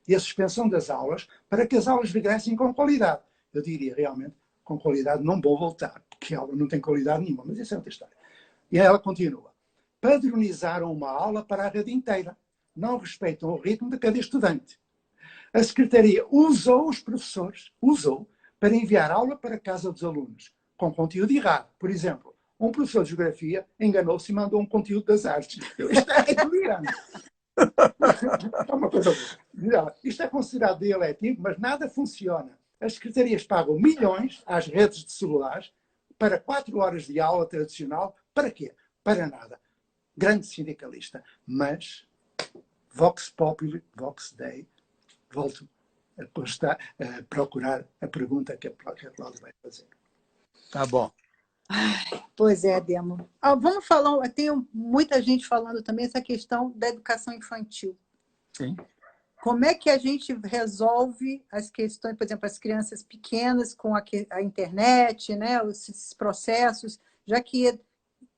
e a suspensão das aulas para que as aulas regressem com qualidade. Eu diria, realmente, com qualidade não vou voltar, porque a aula não tem qualidade nenhuma, mas isso é outra história. E ela continua. Padronizaram uma aula para a rede inteira. não respeitam o ritmo de cada estudante. A Secretaria usou os professores, para enviar aula para casa dos alunos, com conteúdo errado. Por exemplo, um professor de Geografia enganou-se e mandou um conteúdo das artes. Isto é delirante. É uma coisa boa. Isto é considerado dialetivo, mas nada funciona. As secretarias pagam milhões às redes de celulares para 4 horas de aula tradicional. Para quê? Para nada. Grande sindicalista. Mas, Vox Populi, Vox Dei, volto a procurar a pergunta que a Cláudia vai fazer. Tá bom. Pois é, Demo. Vamos falar, tem muita gente falando também essa questão da educação infantil. Sim. Como é que a gente resolve as questões, por exemplo, as crianças pequenas com a internet, né, esses processos, já que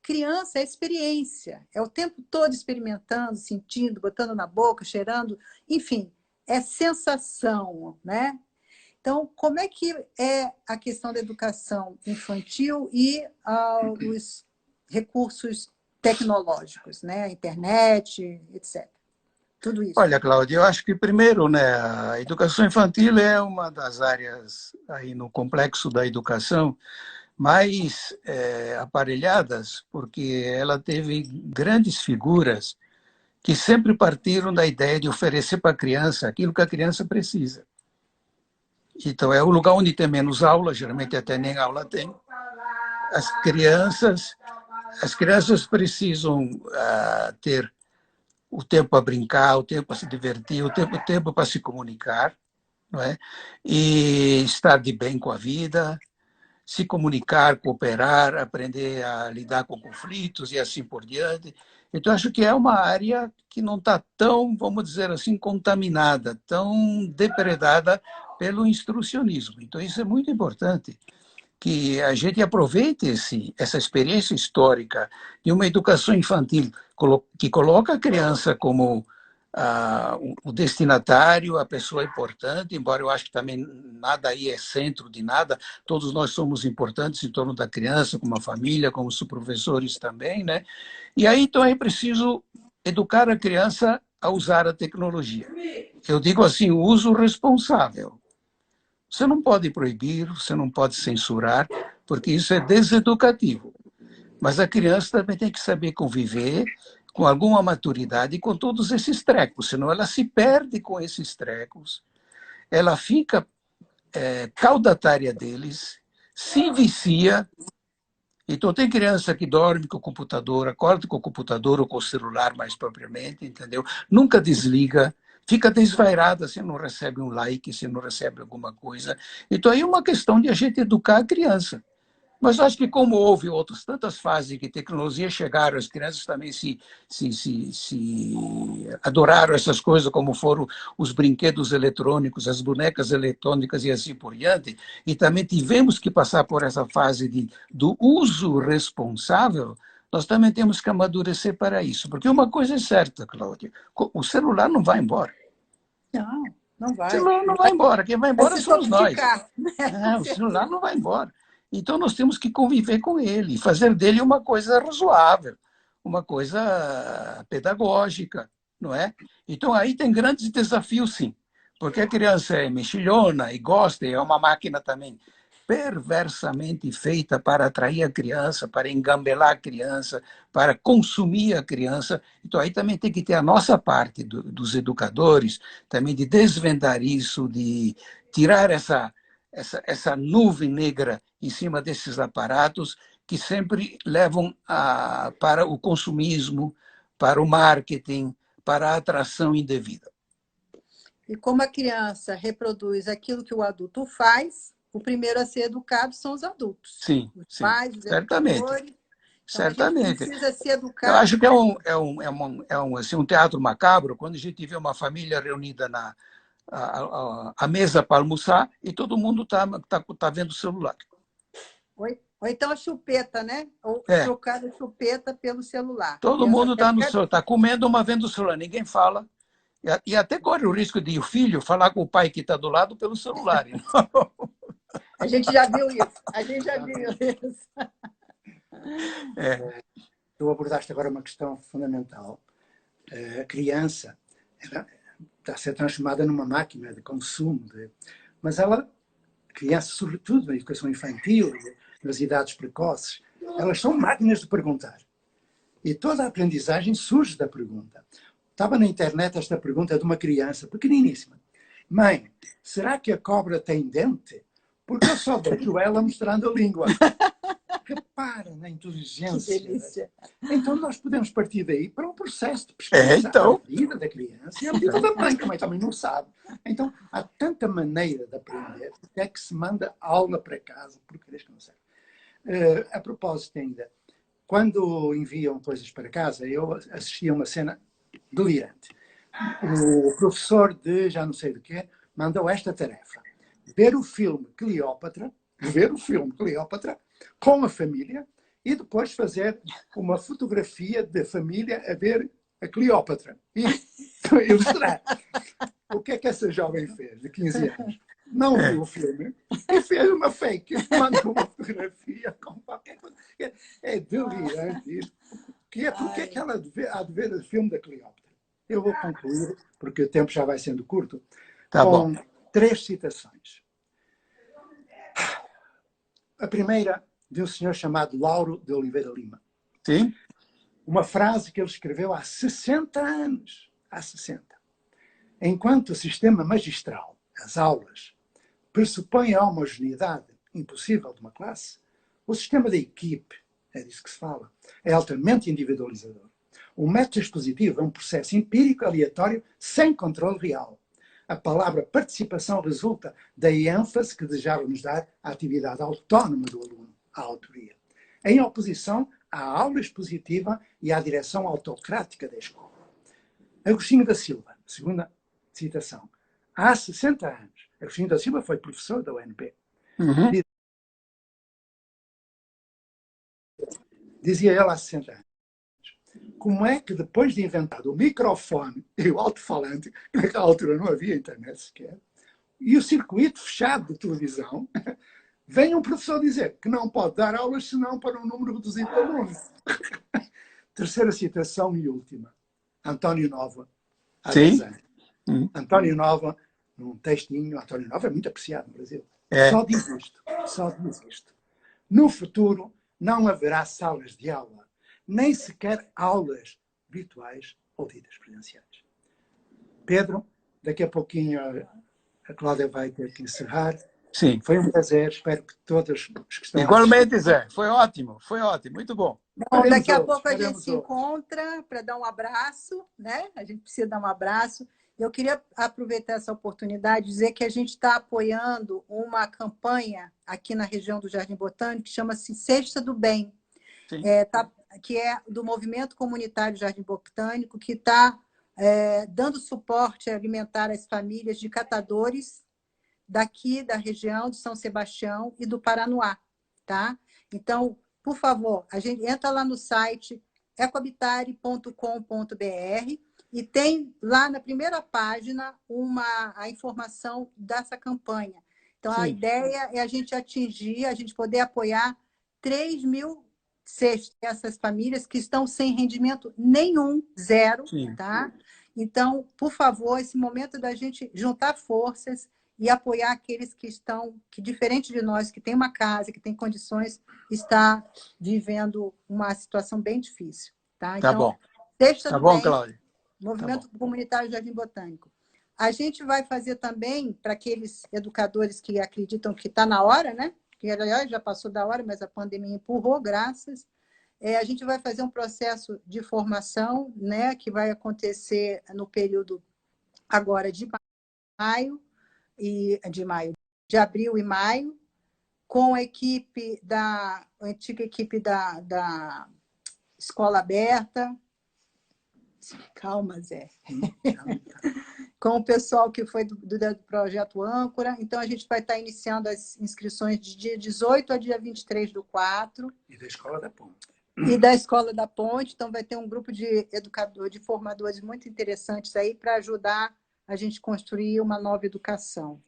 criança é experiência, é o tempo todo experimentando, sentindo, botando na boca, cheirando, enfim, é sensação, né? Então, como é que é a questão da educação infantil e os recursos tecnológicos, né? A internet, etc. Tudo isso. Olha, Cláudia, eu acho que primeiro, né, a educação infantil é uma das áreas aí no complexo da educação mais aparelhadas, porque ela teve grandes figuras que sempre partiram da ideia de oferecer para a criança aquilo que a criança precisa. Então, é o lugar onde tem menos aula, geralmente até nem aula tem. As crianças precisam ter o tempo para brincar, o tempo para se divertir, o tempo para se comunicar, não é? E estar de bem com a vida, se comunicar, cooperar, aprender a lidar com conflitos e assim por diante. Então, acho que é uma área que não está tão, vamos dizer assim, contaminada, tão depredada pelo instrucionismo. Então, isso é muito importante, que a gente aproveite essa experiência histórica de uma educação infantil que coloca a criança como o destinatário, a pessoa importante, embora eu acho que também nada aí é centro de nada, todos nós somos importantes em torno da criança, como a família, como os professores também, né? E aí, então, é preciso educar a criança a usar a tecnologia. Eu digo assim, o uso responsável. Você não pode proibir, você não pode censurar, porque isso é deseducativo. Mas a criança também tem que saber conviver com alguma maturidade com todos esses trecos, senão ela se perde com esses trecos, ela fica caudatária deles, se vicia. Então, tem criança que dorme com o computador, acorda com o computador ou com o celular, mais propriamente, entendeu? Nunca desliga, fica desvairada se não recebe um like, se não recebe alguma coisa. Então, aí é uma questão de a gente educar a criança. Mas acho que como houve outras tantas fases que tecnologia chegaram, as crianças também se adoraram essas coisas, como foram os brinquedos eletrônicos, as bonecas eletrônicas e assim por diante, e também tivemos que passar por essa fase do uso responsável, nós também temos que amadurecer para isso. Porque uma coisa é certa, Cláudia, o celular não vai embora. Não vai. O celular não vai embora, quem vai embora somos nós. O celular não vai embora. Então, nós temos que conviver com ele e fazer dele uma coisa razoável, uma coisa pedagógica, não é? Então, aí tem grandes desafios, sim, porque a criança é mexilhona e gosta, e é uma máquina também perversamente feita para atrair a criança, para engambelar a criança, para consumir a criança. Então, aí também tem que ter a nossa parte dos educadores, também de desvendar isso, de tirar essa nuvem negra em cima desses aparatos que sempre levam para o consumismo, para o marketing, para a atração indevida. E como a criança reproduz aquilo que o adulto faz, o primeiro a ser educado são os adultos. Sim, os sim, pais, os certamente. educadores. Então, Certamente. a gente precisa se educar. Eu acho que assim, um teatro macabro quando a gente vê uma família reunida a mesa para almoçar e todo mundo tá vendo o celular. Ou então a chupeta, né? Ou trocar a chupeta pelo celular. Todo mundo está comendo, mas vendo o celular. Ninguém fala. E até corre o risco de o filho falar com o pai que está do lado pelo celular. A gente já viu isso. Tu abordaste agora uma questão fundamental. A criança está a ser transformada numa máquina de consumo. Mas ela, crianças, sobretudo na educação infantil, nas idades precoces, elas são máquinas de perguntar. E toda a aprendizagem surge da pergunta. Estava na internet esta pergunta de uma criança pequeniníssima. Mãe, será que a cobra tem dente? Porque eu só vejo ela mostrando a língua. Repara na inteligência. Que delícia. Então nós podemos partir daí para um processo de pesquisa então. à medida da criança e à medida da mãe, que a mãe também não sabe. Então há tanta maneira de aprender, até que se manda aula para casa, porcarias que não serve. A propósito ainda, quando enviam coisas para casa, eu assisti a uma cena delirante. O professor de já não sei de quê mandou esta tarefa: ver o filme Cleópatra com a família e depois fazer uma fotografia da família a ver a Cleópatra e ilustrar. O que é que essa jovem fez de 15 anos? Não viu o filme e fez uma fake, mandou uma fotografia com qualquer coisa. É delirante isso. Porque é que ela há de ver o filme da Cleópatra? Eu vou concluir, porque o tempo já vai sendo curto, com 3 citações. A primeira, de um senhor chamado Lauro de Oliveira Lima. Sim. Uma frase que ele escreveu há 60 anos. Há 60. Enquanto o sistema magistral, as aulas, pressupõe a homogeneidade impossível de uma classe, o sistema da equipe, é disso que se fala, é altamente individualizador. O método expositivo é um processo empírico aleatório sem controle real. A palavra participação resulta da ênfase que desejávamos dar à atividade autónoma do aluno, à autoria, em oposição à aula expositiva e à direção autocrática da escola. Agostinho da Silva, segunda citação. Há 60 anos, Agostinho da Silva foi professor da UNP. Uhum. Dizia ele há 60 anos: como é que depois de inventado o microfone e o alto-falante, que naquela altura não havia internet sequer, e o circuito fechado de televisão, vem um professor dizer que não pode dar aulas senão para um número reduzido de alunos? Terceira citação e última. António Nova, há 10 anos. António Nova, num textinho, António Nova é muito apreciado no Brasil. Só diz isto. No futuro não haverá salas de aula, nem sequer aulas virtuais ou ditas presenciais. Pedro, daqui a pouquinho a Cláudia vai ter que encerrar. Sim. Foi um prazer, espero que todos os que estão igualmente, Zé, foi ótimo, muito bom. Bom, daqui a pouco a gente se encontra para dar um abraço, né? A gente precisa dar um abraço. Eu queria aproveitar essa oportunidade e dizer que a gente está apoiando uma campanha aqui na região do Jardim Botânico que chama-se Cesta do Bem, que é do Movimento Comunitário Jardim Botânico, que está dando suporte alimentar às famílias de catadores daqui da região de São Sebastião e do Paranoá, tá? Então, por favor, a gente entra lá no site ecohabitare.com.br e tem lá na primeira página a informação dessa campanha. Então, a ideia é a gente poder apoiar 3.000 cestas dessas famílias que estão sem rendimento nenhum, zero, tá? Então, por favor, esse momento da gente juntar forças e apoiar aqueles que diferente de nós, que tem uma casa, que tem condições, está vivendo uma situação bem difícil. Tá, então, bom. Tá bom, Cláudia. Movimento Comunitário Jardim Botânico. A gente vai fazer também, para aqueles educadores que acreditam que está na hora, né? Que já passou da hora, mas a pandemia empurrou, graças. A gente vai fazer um processo de formação, né? Que vai acontecer no período agora de abril e maio, com a equipe a antiga equipe da Escola Aberta. Calma, Zé. Com o pessoal que foi do projeto Âncora. Então, a gente vai estar iniciando as inscrições de dia 18 a dia 23/4. E da Escola da Ponte. E da Escola da Ponte. Então, vai ter um grupo de educadores, de formadores muito interessantes aí para ajudar a gente construir uma nova educação.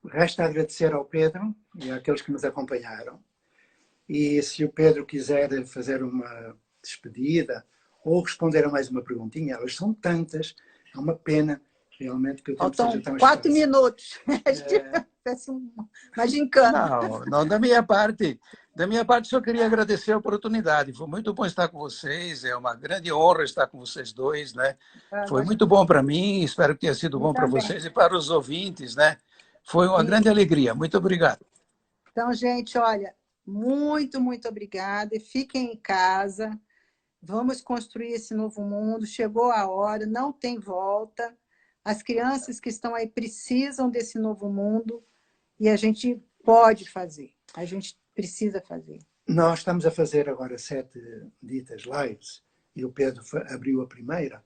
Resta agradecer ao Pedro e àqueles que nos acompanharam. E se o Pedro quiser fazer uma despedida ou responder a mais uma perguntinha. Elas são tantas, é uma pena realmente que o tempo Faltam seja tão 4 escasso. minutos. Parece uma gincana. Não, não, da minha parte só queria agradecer a oportunidade. Foi muito bom estar com vocês, é uma grande honra estar com vocês dois, né? Foi muito bom para mim, espero que tenha sido bom para vocês e para os ouvintes, né? Foi uma grande alegria. Muito obrigado. Então, gente, olha, muito, muito obrigada. Fiquem em casa. Vamos construir esse novo mundo. Chegou a hora, não tem volta. As crianças que estão aí precisam desse novo mundo e a gente pode fazer. A gente precisa fazer. Nós estamos a fazer agora 7 ditas lives e o Pedro abriu a primeira.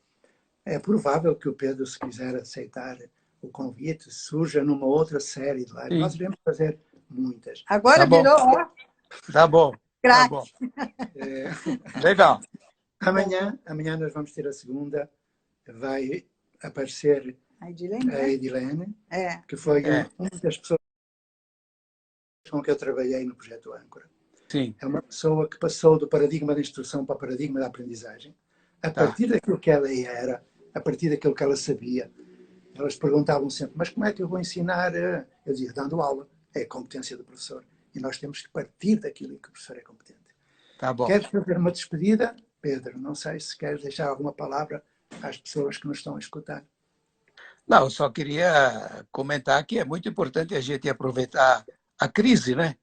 É provável que o Pedro, se quiser aceitar o convite, surja numa outra série de lives. Sim. Nós iremos fazer muitas. Agora Tá bom. virou, ó, Tá bom. Tá bom. Legal. Amanhã nós vamos ter a segunda. Vai aparecer a Edilene, a Edilene, É. que foi uma das pessoas com que eu trabalhei no projeto Âncora. Sim. É uma pessoa que passou do paradigma da instrução para o paradigma da aprendizagem. A partir daquilo que ela era, a partir daquilo que ela sabia, elas perguntavam sempre, mas como é que eu vou ensinar? Eu dizia, dando aula. É a competência do professor. E nós temos que partir daquilo em que o professor é competente. Tá bom. Queres fazer uma despedida? Pedro, não sei se queres deixar alguma palavra às pessoas que nos estão a escutar. Não, eu só queria comentar que é muito importante a gente aproveitar a crise, né?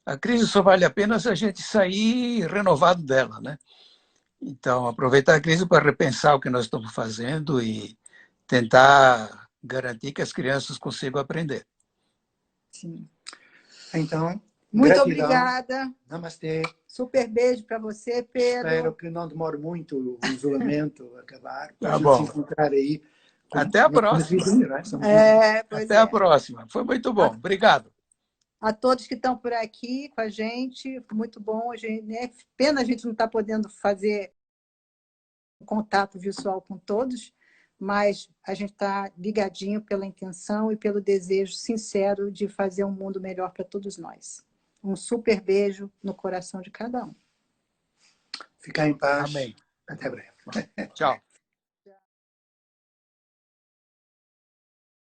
A crise só vale a pena se a gente sair renovado dela, né? Então, aproveitar a crise para repensar o que nós estamos fazendo e tentar garantir que as crianças consigam aprender. Sim. Então, muito gratidão. Obrigada. Namastê. Super beijo para você, Pedro. Espero que não demore muito o isolamento acabar. Para Tá a gente bom. se encontrar aí. Até a próxima. Até a próxima. Foi muito bom. Obrigado. A todos que estão por aqui com a gente, muito bom. É pena a gente não estar podendo fazer um contato visual com todos, mas a gente está ligadinho pela intenção e pelo desejo sincero de fazer um mundo melhor para todos nós. Um super beijo no coração de cada um. Ficar em paz. Amém. Até breve. Tchau.